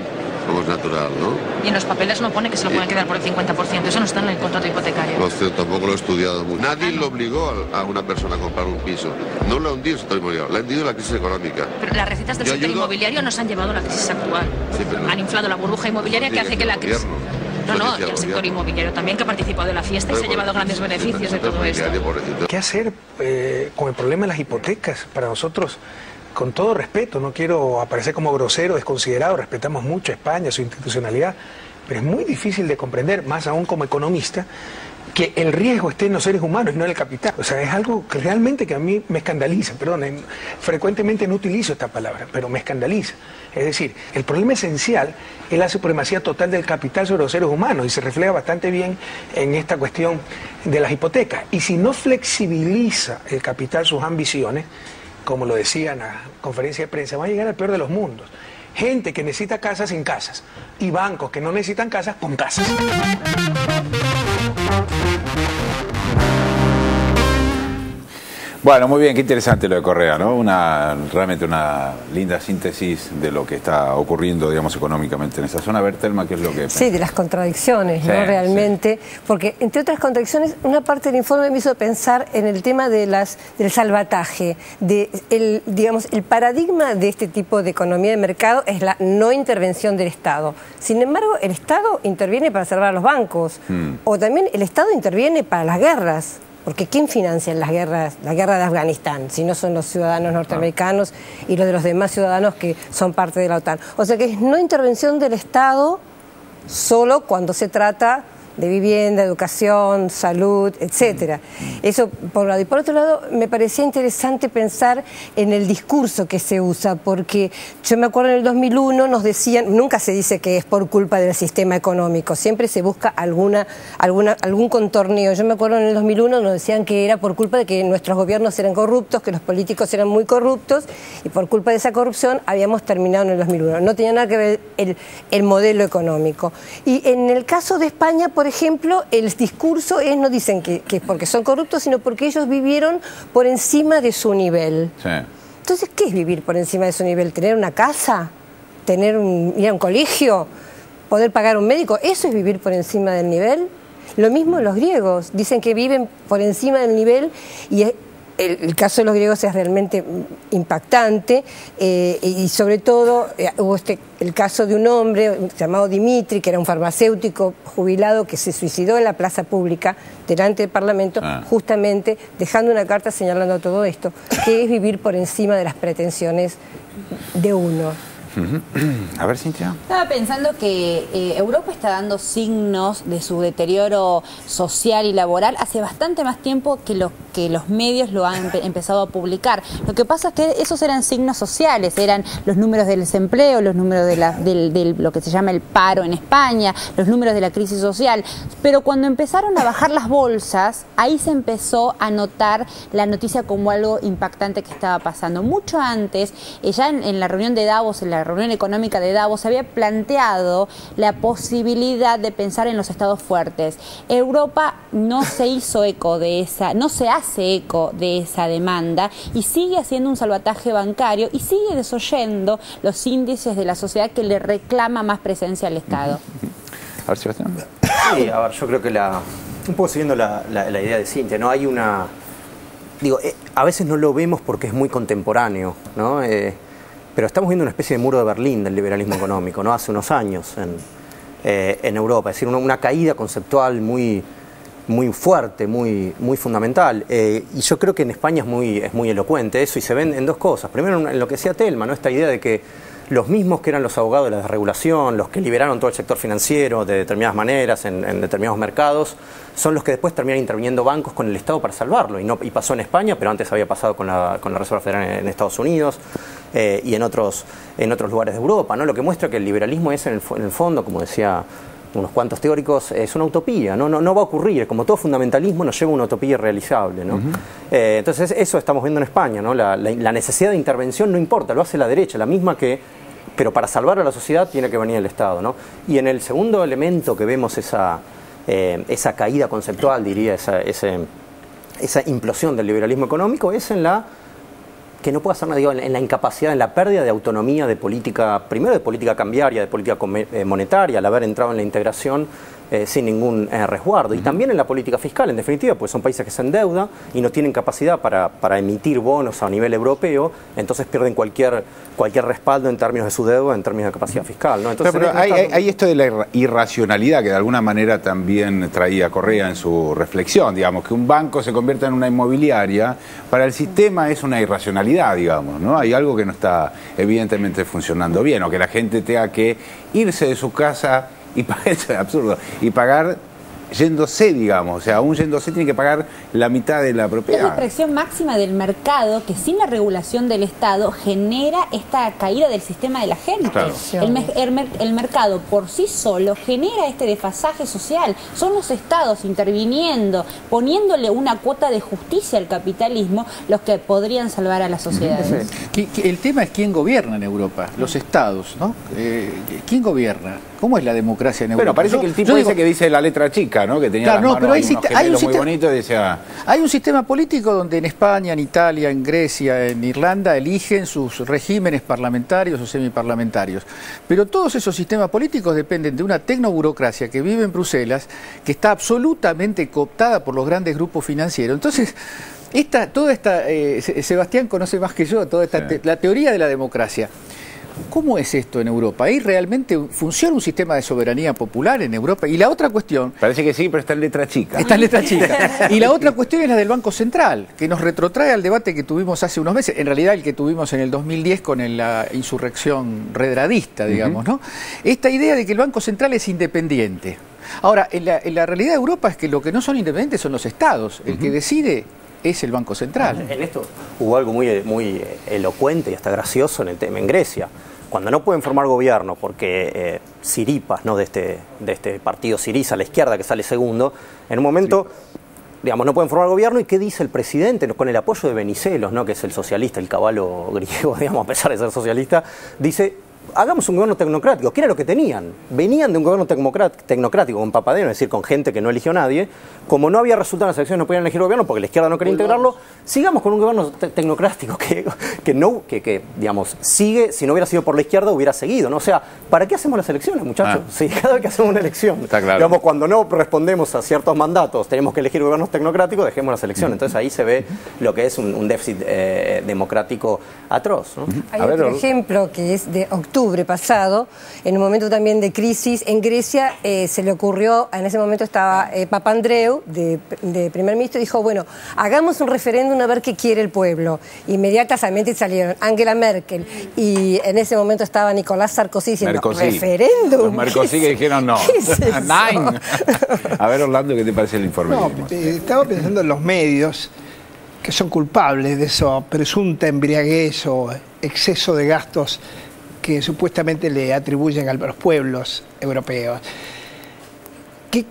[SPEAKER 19] como es natural, ¿no?
[SPEAKER 18] Y en los papeles no pone que se lo pueden quedar por el 50%, eso no está en el contrato hipotecario.
[SPEAKER 19] No, tampoco lo he estudiado mucho. Nadie lo obligó a una persona a comprar un piso. No lo ha hundido el sector inmobiliario, lo ha hundido la crisis económica.
[SPEAKER 18] Pero las recetas del sector inmobiliario nos han llevado a la crisis actual. Sí, han inflado la burbuja inmobiliaria que hace que la crisis... No, y el sector inmobiliario también, que ha participado de la fiesta y se ha llevado grandes beneficios de todo esto.
[SPEAKER 20] ¿Qué hacer con el problema de las hipotecas? Para nosotros, con todo respeto, no quiero aparecer como grosero, desconsiderado, respetamos mucho a España, su institucionalidad, pero es muy difícil de comprender, más aún como economista, que el riesgo esté en los seres humanos y no en el capital. O sea, es algo que realmente que a mí me escandaliza. Perdón, frecuentemente no utilizo esta palabra, pero me escandaliza. Es decir, el problema esencial es la supremacía total del capital sobre los seres humanos y se refleja bastante bien en esta cuestión de las hipotecas. Y si no flexibiliza el capital sus ambiciones, como lo decía en la conferencia de prensa, va a llegar al peor de los mundos. Gente que necesita casas sin casas y bancos que no necesitan casas con casas.
[SPEAKER 16] Bueno, muy bien, qué interesante lo de Correa, ¿no? Realmente una linda síntesis de lo que está ocurriendo, digamos, económicamente en esa zona. A ver, Telma, ¿qué es lo que...
[SPEAKER 5] Sí, de las contradicciones, ¿no? Realmente, porque entre otras contradicciones, una parte del informe me hizo pensar en el tema de del salvataje, digamos, el paradigma de este tipo de economía de mercado es la no intervención del Estado. Sin embargo, el Estado interviene para salvar a los bancos, o también el Estado interviene para las guerras. Porque ¿quién financia las guerras, la guerra de Afganistán? Si no son los ciudadanos norteamericanos y los de los demás ciudadanos que son parte de la OTAN. O sea que es no intervención del Estado solo cuando se trata de vivienda, educación, salud, etcétera. Eso por un lado. Y por otro lado, me parecía interesante pensar en el discurso que se usa, porque yo me acuerdo en el 2001 nos decían, nunca se dice que es por culpa del sistema económico, siempre se busca algún contorneo. Yo me acuerdo en el 2001 nos decían que era por culpa de que nuestros gobiernos eran corruptos, que los políticos eran muy corruptos, y por culpa de esa corrupción habíamos terminado en el 2001. No tenía nada que ver el modelo económico. Y en el caso de España, por ejemplo, el discurso es, no dicen que es porque son corruptos, sino porque ellos vivieron por encima de su nivel. Sí. Entonces, ¿qué es vivir por encima de su nivel? ¿Tener una casa? ¿Ir a un colegio? ¿Poder pagar un médico? ¿Eso es vivir por encima del nivel? Lo mismo los griegos, dicen que viven por encima del nivel y el caso de los griegos es realmente impactante y sobre todo hubo el caso de un hombre llamado Dimitri, que era un farmacéutico jubilado que se suicidó en la plaza pública delante del Parlamento, justamente dejando una carta señalando todo esto, que es vivir por encima de las pretensiones de uno.
[SPEAKER 16] A ver, Cintia.
[SPEAKER 3] Estaba pensando que Europa está dando signos de su deterioro social y laboral hace bastante más tiempo que los medios lo han empezado a publicar. Lo que pasa es que esos eran signos sociales, eran los números del desempleo, los números de lo que se llama el paro en España, los números de la crisis social. Pero cuando empezaron a bajar las bolsas, ahí se empezó a notar la noticia como algo impactante que estaba pasando. Mucho antes, ya en la reunión de Davos, en la reunión económica de Davos, se había planteado la posibilidad de pensar en los estados fuertes. Europa no se hizo eco de esa, no se hace eco de esa demanda y sigue haciendo un salvataje bancario y sigue desoyendo los índices de la sociedad que le reclama más presencia al Estado.
[SPEAKER 16] A ver, Sebastián.
[SPEAKER 7] Sí, a ver, yo creo que un poco siguiendo la idea de Cintia, ¿no? Hay una... Digo, a veces no lo vemos porque es muy contemporáneo, ¿no? Pero estamos viendo una especie de muro de Berlín del liberalismo económico, ¿no? Hace unos años en Europa. Es decir, una caída conceptual muy fuerte, muy fundamental. Y yo creo que en España es muy elocuente eso y se ven en dos cosas. Primero, en lo que decía Telma, ¿no? Esta idea de que los mismos que eran los abogados de la desregulación, los que liberaron todo el sector financiero de determinadas maneras en determinados mercados, son los que después terminan interviniendo bancos con el Estado para salvarlo. Y pasó en España, pero antes había pasado con la Reserva Federal en Estados Unidos y en otros lugares de Europa, ¿no? Lo que muestra que el liberalismo es, en el fondo, como decía unos cuantos teóricos, es una utopía, no va a ocurrir. Como todo fundamentalismo nos lleva a una utopía irrealizable, ¿no? Entonces eso estamos viendo en España, ¿no? La necesidad de intervención no importa, lo hace la derecha, la misma pero para salvar a la sociedad tiene que venir el Estado, ¿no? Y en el segundo elemento que vemos esa caída conceptual, diría, esa implosión del liberalismo económico, es que no puede hacer nada, en la incapacidad, en la pérdida de autonomía de política, primero de política cambiaria, de política monetaria, al haber entrado en la integración sin ningún resguardo, y también en la política fiscal, en definitiva, pues son países que se endeudan y no tienen capacidad para emitir bonos a nivel europeo, entonces pierden cualquier respaldo en términos de su deuda, en términos de capacidad fiscal, ¿no? Entonces,
[SPEAKER 16] pero hay esto de la irracionalidad que de alguna manera también traía Correa en su reflexión, digamos, que un banco se convierta en una inmobiliaria, para el sistema es una irracionalidad, digamos, ¿no? Hay algo que no está evidentemente funcionando bien, o que la gente tenga que irse de su casa y pagar, eso es absurdo, y pagar yéndose, digamos, o sea, aún yéndose tiene que pagar la mitad de la propiedad.
[SPEAKER 3] Es la presión máxima del mercado que sin la regulación del Estado genera esta caída del sistema de la gente. Claro. El mercado por sí solo genera este desfasaje social. Son los Estados interviniendo, poniéndole una cuota de justicia al capitalismo, los que podrían salvar a las sociedades.
[SPEAKER 6] El tema es quién gobierna en Europa, los Estados, ¿no? ¿Quién gobierna? ¿Cómo es la democracia en Europa?
[SPEAKER 16] Bueno, parece que el tipo dice que dice la letra chica, ¿no? Que tenía
[SPEAKER 6] claro,
[SPEAKER 16] las manos,
[SPEAKER 6] pero
[SPEAKER 16] hay un muy bonito, decía...
[SPEAKER 6] Hay un sistema político donde en España, en Italia, en Grecia, en Irlanda eligen sus regímenes parlamentarios o semiparlamentarios. Pero todos esos sistemas políticos dependen de una tecnoburocracia que vive en Bruselas, que está absolutamente cooptada por los grandes grupos financieros. Entonces, Sebastián conoce más que yo toda esta la teoría de la democracia. ¿Cómo es esto en Europa? ¿Ahí realmente funciona un sistema de soberanía popular en Europa? Y la otra cuestión...
[SPEAKER 16] Parece que sí, pero está en letra chica.
[SPEAKER 6] Está en letra chica. Y la otra cuestión es la del Banco Central, que nos retrotrae al debate que tuvimos hace unos meses, en realidad el que tuvimos en el 2010 con la insurrección redradista, digamos, ¿no? Esta idea de que el Banco Central es independiente. Ahora, en la realidad de Europa es que lo que no son independientes son los Estados. El que decide es el Banco Central.
[SPEAKER 7] En esto hubo algo muy elocuente y hasta gracioso en el tema en Grecia. Cuando no pueden formar gobierno porque Siripas, ¿no? de este partido Siriza, a la izquierda, que sale segundo, en un momento, digamos, no pueden formar gobierno. ¿Y qué dice el presidente? Con el apoyo de Venizelos, ¿no? Que es el socialista, el caballo griego, digamos, a pesar de ser socialista, dice: hagamos un gobierno tecnocrático, que era lo que tenían. Venían de un gobierno tecnocrático con Papadeno, es decir, con gente que no eligió a nadie. Como no había resultado en las elecciones, no podían elegir gobierno porque la izquierda no quería integrarlo. Sigamos con un gobierno tecnocrático que, digamos, sigue, si no hubiera sido por la izquierda, hubiera seguido, ¿no? O sea, ¿para qué hacemos las elecciones, muchachos? Sí, cada vez que hacemos una elección,
[SPEAKER 16] está claro.
[SPEAKER 7] Digamos, cuando no respondemos a ciertos mandatos, tenemos que elegir gobiernos tecnocráticos, dejemos las elecciones. Entonces ahí se ve lo que es un déficit democrático atroz, ¿no?
[SPEAKER 5] Hay otro ejemplo que es de octubre pasado, en un momento también de crisis en Grecia, se le ocurrió, en ese momento estaba Papandreou de primer ministro, y dijo, bueno, hagamos un referéndum a ver qué quiere el pueblo. Inmediatamente salieron Angela Merkel y en ese momento estaba Nicolás Sarkozy diciendo, referéndum.
[SPEAKER 16] Los Mercosí que dijeron no. Nine. A ver, Orlando, ¿qué te parece el informe?
[SPEAKER 17] No, estaba pensando en los medios que son culpables de eso, presunta embriaguez o exceso de gastos que supuestamente le atribuyen a los pueblos europeos.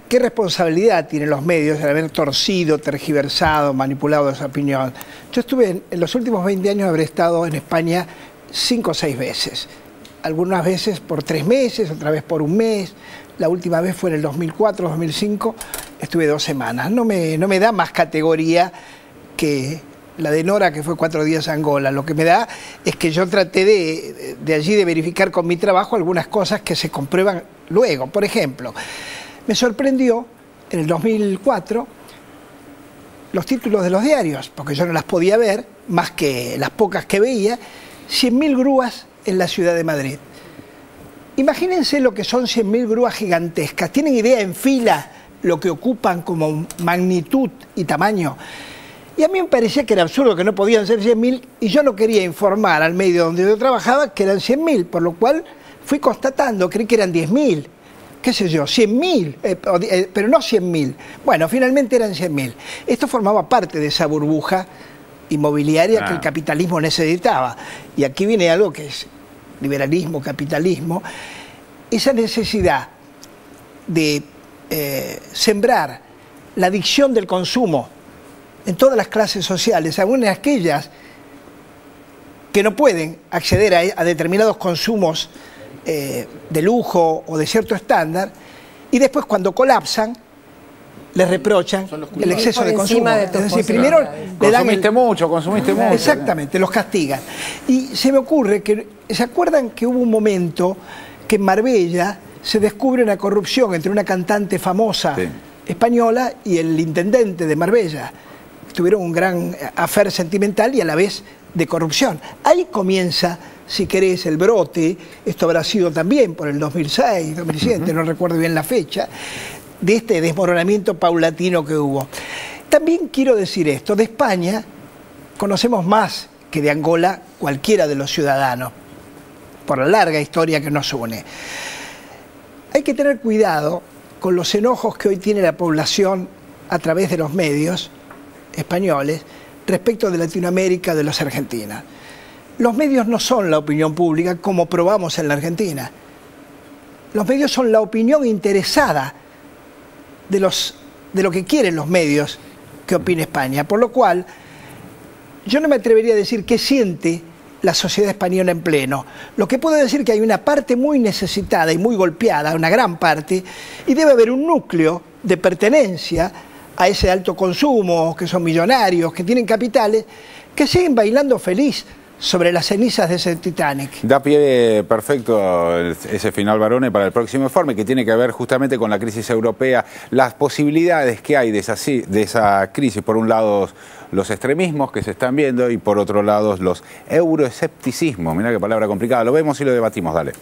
[SPEAKER 17] ¿Qué responsabilidad tienen los medios de haber torcido, tergiversado, manipulado esa opinión? Yo estuve en los últimos 20 años, habré estado en España 5 o 6 veces. Algunas veces por 3 meses, otra vez por 1 mes. La última vez fue en el 2004, 2005, estuve 2 semanas. No me da más categoría que la de Nora, que fue 4 días a Angola. Lo que me da es que yo traté de allí de verificar con mi trabajo algunas cosas que se comprueban luego. Por ejemplo, me sorprendió en el 2004 los títulos de los diarios, porque yo no las podía ver, más que las pocas que veía, 100.000 grúas en la ciudad de Madrid. Imagínense lo que son 100.000 grúas gigantescas. ¿Tienen idea en fila lo que ocupan como magnitud y tamaño? Y a mí me parecía que era absurdo, que no podían ser 100.000, y yo no quería informar al medio donde yo trabajaba que eran 100.000, por lo cual fui constatando, creí que eran 10.000, qué sé yo, 100.000, pero no 100.000. Bueno, finalmente eran 100.000. Esto formaba parte de esa burbuja inmobiliaria que el capitalismo necesitaba. Y aquí viene algo que es liberalismo, capitalismo, esa necesidad de sembrar la adicción del consumo en todas las clases sociales, aún en aquellas que no pueden acceder a determinados consumos de lujo o de cierto estándar, y después cuando colapsan les reprochan el exceso de consumo. Es decir, primero le dan
[SPEAKER 16] consumiste mucho.
[SPEAKER 17] Exactamente, los castigan. Y se me ocurre que, ¿se acuerdan que hubo un momento que en Marbella se descubre una corrupción entre una cantante famosa española y el intendente de Marbella? Tuvieron un gran affair sentimental y a la vez de corrupción. Ahí comienza, si querés, el brote. Esto habrá sido también por el 2006, 2007, no recuerdo bien la fecha, de este desmoronamiento paulatino que hubo. También quiero decir esto, de España conocemos más que de Angola cualquiera de los ciudadanos, por la larga historia que nos une. Hay que tener cuidado con los enojos que hoy tiene la población a través de los medios españoles respecto de Latinoamérica, de los argentinos. Los medios no son la opinión pública como probamos en la Argentina. Los medios son la opinión interesada de lo que quieren los medios que opine España. Por lo cual, yo no me atrevería a decir qué siente la sociedad española en pleno. Lo que puedo decir es que hay una parte muy necesitada y muy golpeada, una gran parte, y debe haber un núcleo de pertenencia a ese alto consumo, que son millonarios, que tienen capitales, que siguen bailando feliz sobre las cenizas de ese Titanic.
[SPEAKER 16] Da pie perfecto ese final, Barone, para el próximo informe, que tiene que ver justamente con la crisis europea, las posibilidades que hay de esa crisis. Por un lado, los extremismos que se están viendo, y por otro lado, los euroescepticismos. Mirá qué palabra complicada. Lo vemos y lo debatimos. Dale.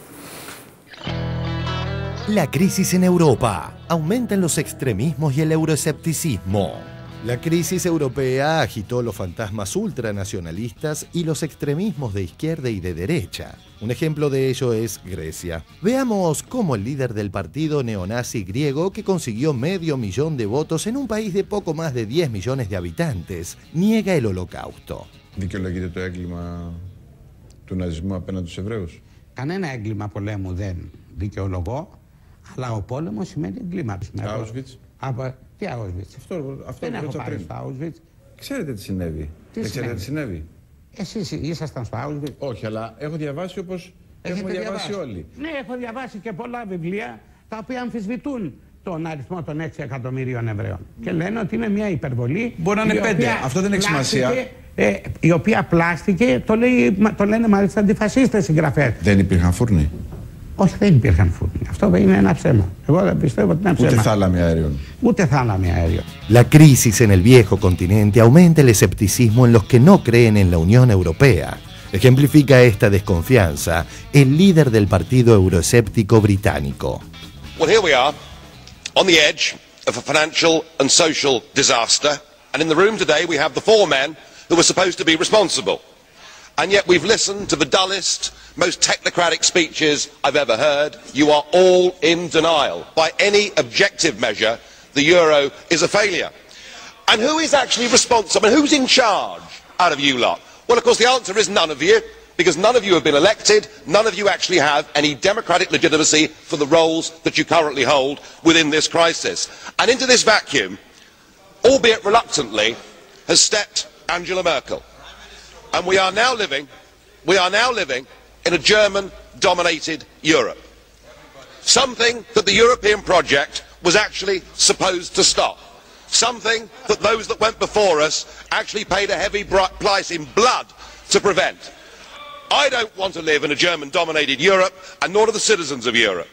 [SPEAKER 1] La crisis en Europa. Aumentan los extremismos y el euroescepticismo. La crisis europea agitó los fantasmas ultranacionalistas y los extremismos de izquierda y de derecha. Un ejemplo de ello es Grecia. Veamos cómo el líder del partido neonazi griego, que consiguió 500.000 de votos en un país de poco más de 10 millones de habitantes, niega el holocausto.
[SPEAKER 21] Δικαιολογείται το έγκλημα του ναζισμού απέναντι στους Εβραίους?
[SPEAKER 22] Κανένα έγκλημα πολέμου δεν δικαιολογώ, αλλά ο πόλεμος σημαίνει εγκλήμα.
[SPEAKER 21] Auschwitz.
[SPEAKER 22] Τι Auschwitz?
[SPEAKER 21] Αυτό
[SPEAKER 22] δεν έχω πάει στο Auschwitz.
[SPEAKER 21] Ξέρετε τι συνέβη. Ξέρετε τι συνέβη.
[SPEAKER 22] Εσείς ήσασταν στο Auschwitz?
[SPEAKER 21] Όχι, αλλά έχω διαβάσει όπως
[SPEAKER 22] Έχετε διαβάσει όλοι. Ναι, έχω διαβάσει και πολλά βιβλία τα οποία αμφισβητούν τον αριθμό των 6 εκατομμυρίων Εβραίων. Και λένε ότι είναι μια υπερβολή.
[SPEAKER 21] Μπορεί να είναι 5. Αυτό δεν έχει σημασία.
[SPEAKER 22] Η οποία πλάστηκε, το λένε μάλιστα αντιφασίστες συγγραφές.
[SPEAKER 21] Δεν υπήρχαν φούρνοι.
[SPEAKER 22] Όχι, δεν υπήρχαν φούρνοι. Αυτό είναι ένα ψέμα. Εγώ δεν πιστεύω ότι είναι ψέμα.
[SPEAKER 21] Ούτε θάλαμη αέριων.
[SPEAKER 22] Ούτε θάλαμη aéreo.
[SPEAKER 1] La crisis en el viejo continente aumenta el escepticismo en los que no creen en la Unión Europea. Ejemplifica esta desconfianza el líder del partido euroescéptico británico.
[SPEAKER 4] Well, here we are, on the edge of a financial and social disaster, and in the room today we have the 4 men who were supposed to be responsible. And yet we've listened to the dullest, most technocratic speeches I've ever heard. You are all in denial. By any objective measure, the euro is a failure. And who is actually responsible? And who's in charge out of you lot? Well, of course, the answer is none of you, because none of you have been elected, none of you actually have any democratic legitimacy for the roles that you currently hold within this crisis. And into this vacuum, albeit reluctantly, has stepped Angela Merkel. And we are now living in a German-dominated Europe. Something that the European project was actually supposed to stop. Something that those that went before us actually paid a heavy price in blood to prevent. I don't want to live in a German-dominated Europe, and nor do the citizens of Europe.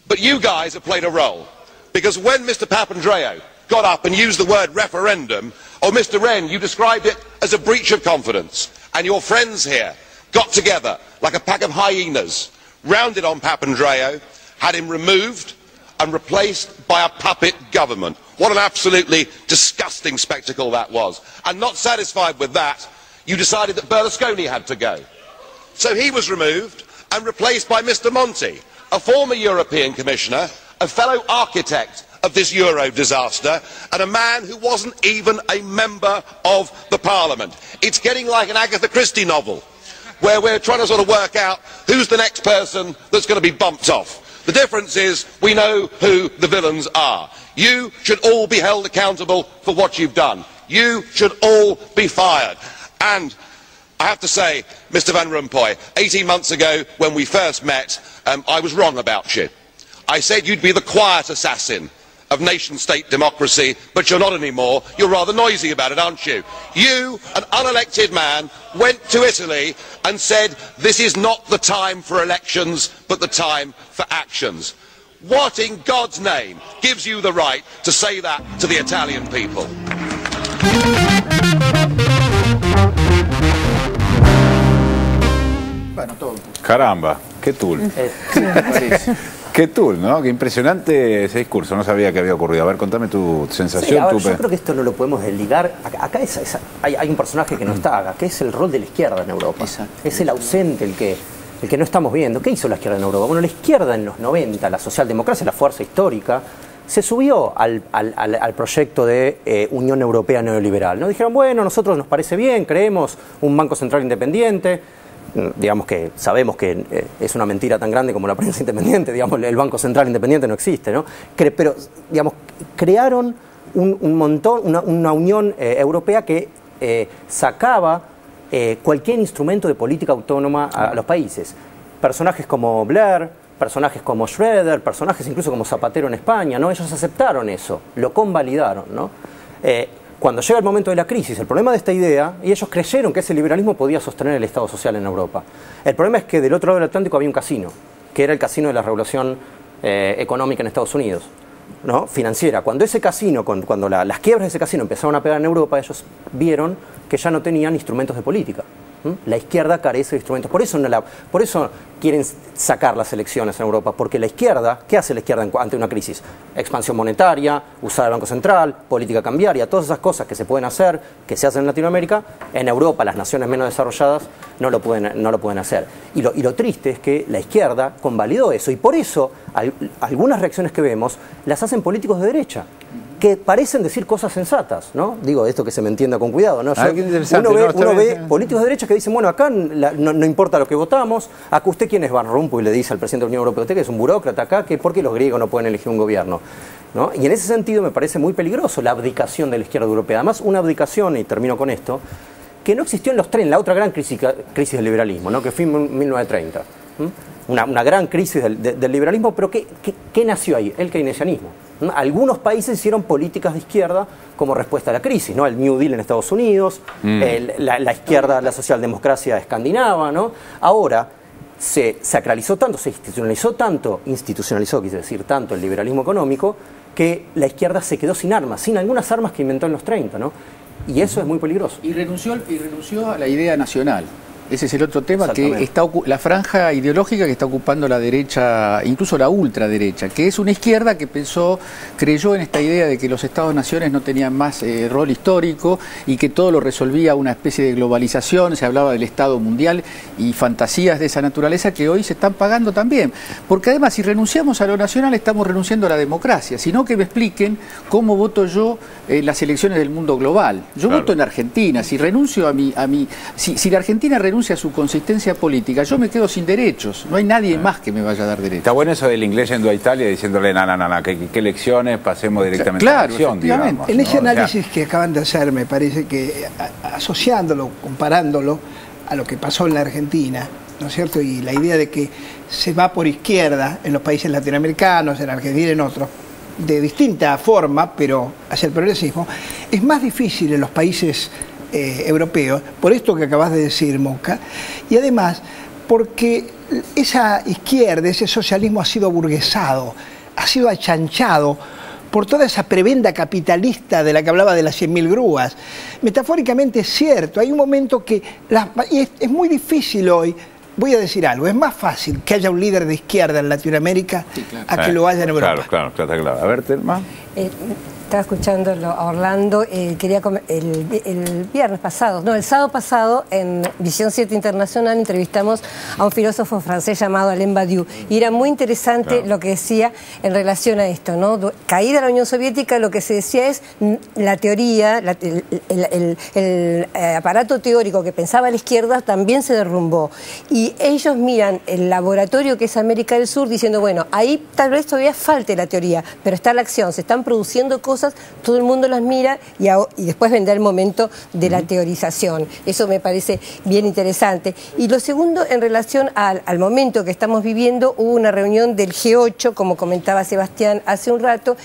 [SPEAKER 4] But you guys have played a role, because when Mr. Papandreou got up and used the word referendum, or Mr. Wren, you described it as a breach of confidence, and your friends here got together like a pack of hyenas, rounded on Papandreou, had him removed and replaced by a puppet government. What an absolutely disgusting spectacle that was. And not satisfied with that, you decided that Berlusconi had to go. So he was removed and replaced by Mr. Monti, a former European Commissioner, a fellow architect of this Euro disaster, and a man who wasn't even a member of the Parliament. It's getting like an Agatha Christie novel, where we're trying to sort of work out who's the next person that's going to be bumped off. The difference is we know who the villains are. You should all be held accountable for what you've done. You should all be fired. And I have to say, Mr. Van Rompuy, 18 months ago when we first met, I was wrong about you. I said you'd be the quiet assassin of nation-state democracy, but you're not anymore. You're rather noisy about it, aren't you? You, an unelected man, went to Italy and said this is not the time for elections, but the time for actions. What in God's name gives you the right to say that to the Italian people?
[SPEAKER 16] Bueno, todo. Caramba, qué tool. Qué tool, ¿no? Qué impresionante ese discurso. No sabía que había ocurrido. A ver, contame tu sensación.
[SPEAKER 7] Sí, yo creo que esto no lo podemos desligar. Acá hay un personaje que no está acá, que es el rol de la izquierda en Europa. Exacto. Es el ausente, el que no estamos viendo. ¿Qué hizo la izquierda en Europa? Bueno, la izquierda en los 90, la socialdemocracia, la fuerza histórica, se subió al proyecto de Unión Europea neoliberal, ¿no? Dijeron, bueno, nosotros nos parece bien, creemos un Banco Central independiente. Digamos que sabemos que es una mentira tan grande como la prensa independiente, digamos, el Banco Central independiente no existe, ¿no? Pero, digamos, crearon un montón, una Unión Europea que sacaba cualquier instrumento de política autónoma a los países. Personajes como Blair, personajes como Schroeder, personajes incluso como Zapatero en España, ¿no? Ellos aceptaron eso, lo convalidaron, ¿no? Cuando llega el momento de la crisis, el problema de esta idea, y ellos creyeron que ese liberalismo podía sostener el Estado social en Europa. El problema es que del otro lado del Atlántico había un casino, que era el casino de la regulación económica en Estados Unidos, ¿no? Financiera. Cuando ese casino, cuando las quiebras de ese casino empezaron a pegar en Europa, ellos vieron que ya no tenían instrumentos de política. La izquierda carece de instrumentos. Por eso quieren sacar las elecciones en Europa, porque la izquierda, ¿qué hace la izquierda ante una crisis? Expansión monetaria, usar el Banco Central, política cambiaria, todas esas cosas que se pueden hacer, que se hacen en Latinoamérica, en Europa las naciones menos desarrolladas no lo pueden hacer. Y lo triste es que la izquierda convalidó eso, y por eso algunas reacciones que vemos las hacen políticos de derecha, que parecen decir cosas sensatas, ¿no? Digo, esto que se me entienda con cuidado, ¿no? Uno ve políticos de derecha que dicen, bueno, acá no importa lo que votamos, acá usted quién es Van Rompuy, le dice al presidente de la Unión Europea, usted que es un burócrata acá, ¿por qué los griegos no pueden elegir un gobierno? ¿No? Y en ese sentido me parece muy peligroso la abdicación de la izquierda europea. Además, una abdicación, y termino con esto, que no existió en la otra gran crisis del liberalismo, ¿no? Que fue en 1930. Una gran crisis del liberalismo, pero ¿qué nació ahí? El keynesianismo. Algunos países hicieron políticas de izquierda como respuesta a la crisis, ¿no? El New Deal en Estados Unidos, la izquierda, la socialdemocracia escandinava, ¿no? Ahora se sacralizó tanto, se institucionalizó, quise decir, tanto el liberalismo económico, que la izquierda se quedó sin armas, sin algunas armas que inventó en los 30, ¿no? Y eso es muy peligroso.
[SPEAKER 6] Y renunció a la idea nacional. Ese es el otro tema, que está la franja ideológica que está ocupando la derecha, incluso la ultraderecha, que es una izquierda que creyó en esta idea de que los Estados-naciones no tenían más rol histórico y que todo lo resolvía una especie de globalización. Se hablaba del Estado mundial y fantasías de esa naturaleza que hoy se están pagando también. Porque además, si renunciamos a lo nacional, estamos renunciando a la democracia, sino que me expliquen cómo voto yo en las elecciones del mundo global. Yo voto en Argentina. Si renuncio si la Argentina renuncia a su consistencia política, yo me quedo sin derechos. No hay nadie más que me vaya a dar derechos.
[SPEAKER 16] Está bueno eso del inglés yendo a Italia diciéndole, ¿qué elecciones? Pasemos directamente a la elección, digamos.
[SPEAKER 17] En ese análisis que acaban de hacer, me parece que asociándolo, comparándolo a lo que pasó en la Argentina, ¿no es cierto? Y la idea de que se va por izquierda en los países latinoamericanos, en Argentina y en otros, de distinta forma, pero hacia el progresismo, es más difícil en los países europeos, por esto que acabas de decir, Moca, y además porque esa izquierda, ese socialismo ha sido aburguesado, ha sido achanchado por toda esa prebenda capitalista de la que hablaba de las 100.000 grúas. Metafóricamente es cierto, hay un momento que es muy difícil hoy. Voy a decir algo, es más fácil que haya un líder de izquierda en Latinoamérica a que lo haya en Europa.
[SPEAKER 16] Claro. A ver, Telma.
[SPEAKER 5] Estaba escuchando a Orlando, el viernes pasado, no, el sábado pasado, en Visión 7 Internacional, entrevistamos a un filósofo francés llamado Alain Badiou, y era muy interesante lo que decía en relación a esto, ¿no? Caída la Unión Soviética, lo que se decía es la teoría, el aparato teórico que pensaba la izquierda también se derrumbó, y ellos miran el laboratorio que es América del Sur diciendo, bueno, ahí tal vez todavía falte la teoría, pero está la acción, se están produciendo cosas, todo el mundo las mira y después vendrá el momento de la teorización. Eso me parece bien interesante. Y lo segundo, en relación al momento que estamos viviendo, hubo una reunión del G8, como comentaba Sebastián hace un rato.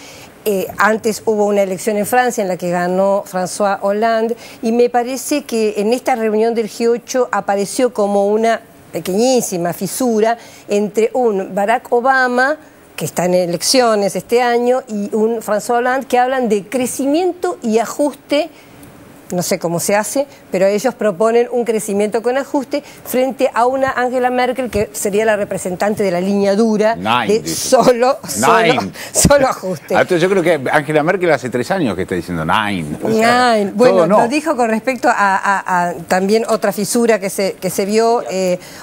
[SPEAKER 5] Antes hubo una elección en Francia en la que ganó François Hollande, y me parece que en esta reunión del G8 apareció como una pequeñísima fisura entre un Barack Obama, que está en elecciones este año, y un François Hollande, que hablan de crecimiento y ajuste. No sé cómo se hace, pero ellos proponen un crecimiento con ajuste frente a una Angela Merkel que sería la representante de la línea dura de solo ajuste.
[SPEAKER 16] Entonces yo creo que Angela Merkel hace 3 años que está diciendo nine.
[SPEAKER 5] Bueno, lo dijo con respecto a también otra fisura que se vio.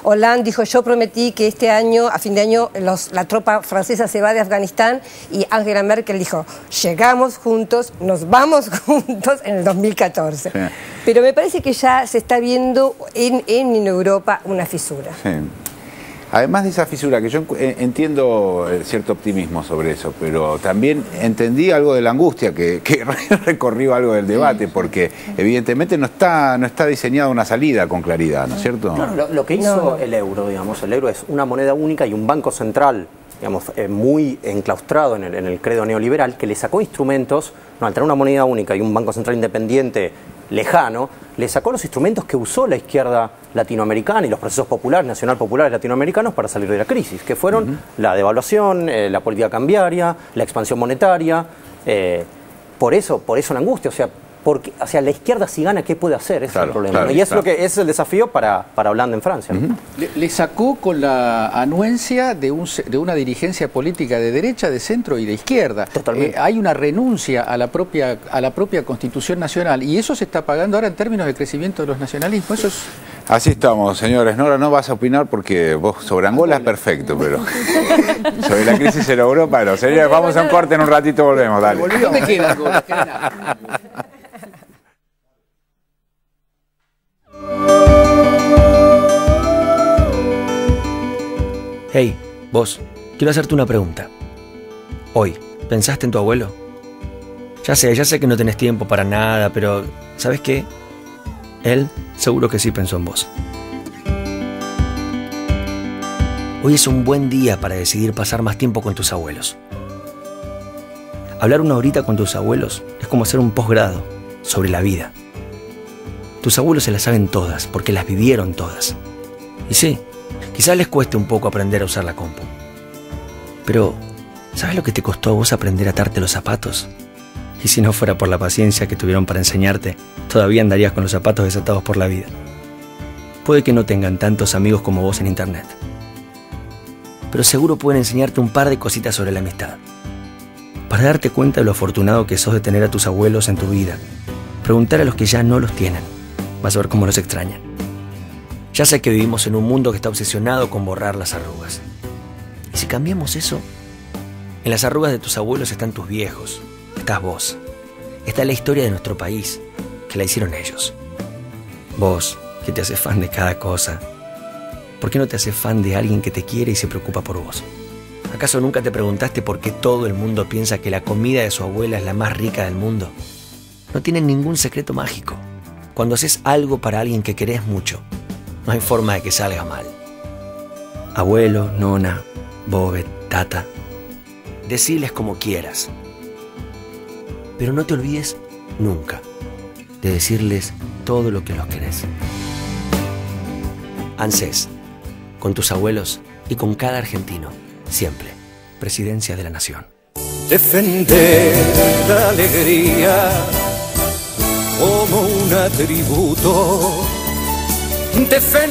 [SPEAKER 5] Hollande dijo, yo prometí que este año, a fin de año, la tropa francesa se va de Afganistán, y Angela Merkel dijo, llegamos juntos, nos vamos juntos en el 2014. Sí. Pero me parece que ya se está viendo en Europa una fisura.
[SPEAKER 16] Sí. Además de esa fisura, que yo entiendo cierto optimismo sobre eso, pero también entendí algo de la angustia que recorrió algo del debate, porque evidentemente no está diseñada una salida con claridad, ¿no es cierto?
[SPEAKER 7] Claro, lo que hizo el euro, digamos, el euro es una moneda única y un banco central, digamos, muy enclaustrado en el credo neoliberal, que le sacó instrumentos, al tener una moneda única y un banco central independiente lejano, le sacó los instrumentos que usó la izquierda latinoamericana y los procesos populares, nacional populares latinoamericanos para salir de la crisis, que fueron la devaluación, la política cambiaria, la expansión monetaria. Por eso la angustia, porque la izquierda si gana, ¿qué puede hacer? Ese es el problema. Y es lo que es el desafío para Hollande en Francia.
[SPEAKER 6] Le sacó con la anuencia de una dirigencia política de derecha, de centro y de izquierda. Totalmente. Hay una renuncia a la propia Constitución Nacional, y eso se está pagando ahora en términos de crecimiento de los nacionalismos. Eso es...
[SPEAKER 16] Así estamos, señores. Nora, no vas a opinar porque vos sobre Angola es perfecto, pero sobre la crisis en Europa no. Señores, vamos a un corte, en un ratito volvemos. Dale.
[SPEAKER 6] ¿Dónde queda Angola?
[SPEAKER 8] Hey, vos, quiero hacerte una pregunta. Hoy, ¿pensaste en tu abuelo? Ya sé que no tenés tiempo para nada, pero ¿sabes qué? Él seguro que sí pensó en vos. Hoy es un buen día para decidir pasar más tiempo con tus abuelos. Hablar una horita con tus abuelos es como hacer un posgrado sobre la vida. Tus abuelos se las saben todas porque las vivieron todas. Y sí, quizás les cueste un poco aprender a usar la compu. Pero, ¿sabes lo que te costó a vos aprender a atarte los zapatos? Y si no fuera por la paciencia que tuvieron para enseñarte, todavía andarías con los zapatos desatados por la vida. Puede que no tengan tantos amigos como vos en internet, pero seguro pueden enseñarte un par de cositas sobre la amistad. Para darte cuenta de lo afortunado que sos de tener a tus abuelos en tu vida, preguntar a los que ya no los tienen. Vas a ver cómo los extrañan. Ya sé que vivimos en un mundo que está obsesionado con borrar las arrugas. ¿Y si cambiamos eso? En las arrugas de tus abuelos están tus viejos, estás vos. Está la historia de nuestro país, que la hicieron ellos. Vos, que te haces fan de cada cosa. ¿Por qué no te haces fan de alguien que te quiere y se preocupa por vos? ¿Acaso nunca te preguntaste por qué todo el mundo piensa que la comida de su abuela es la más rica del mundo? No tienen ningún secreto mágico. Cuando haces algo para alguien que querés mucho, no hay forma de que salga mal. Abuelo, nona, bobe, tata, deciles como quieras. Pero no te olvides nunca de decirles todo lo que los querés. ANSES, con tus abuelos y con cada argentino, siempre, Presidencia de la Nación.
[SPEAKER 9] Defender la alegría como un atributo. Defender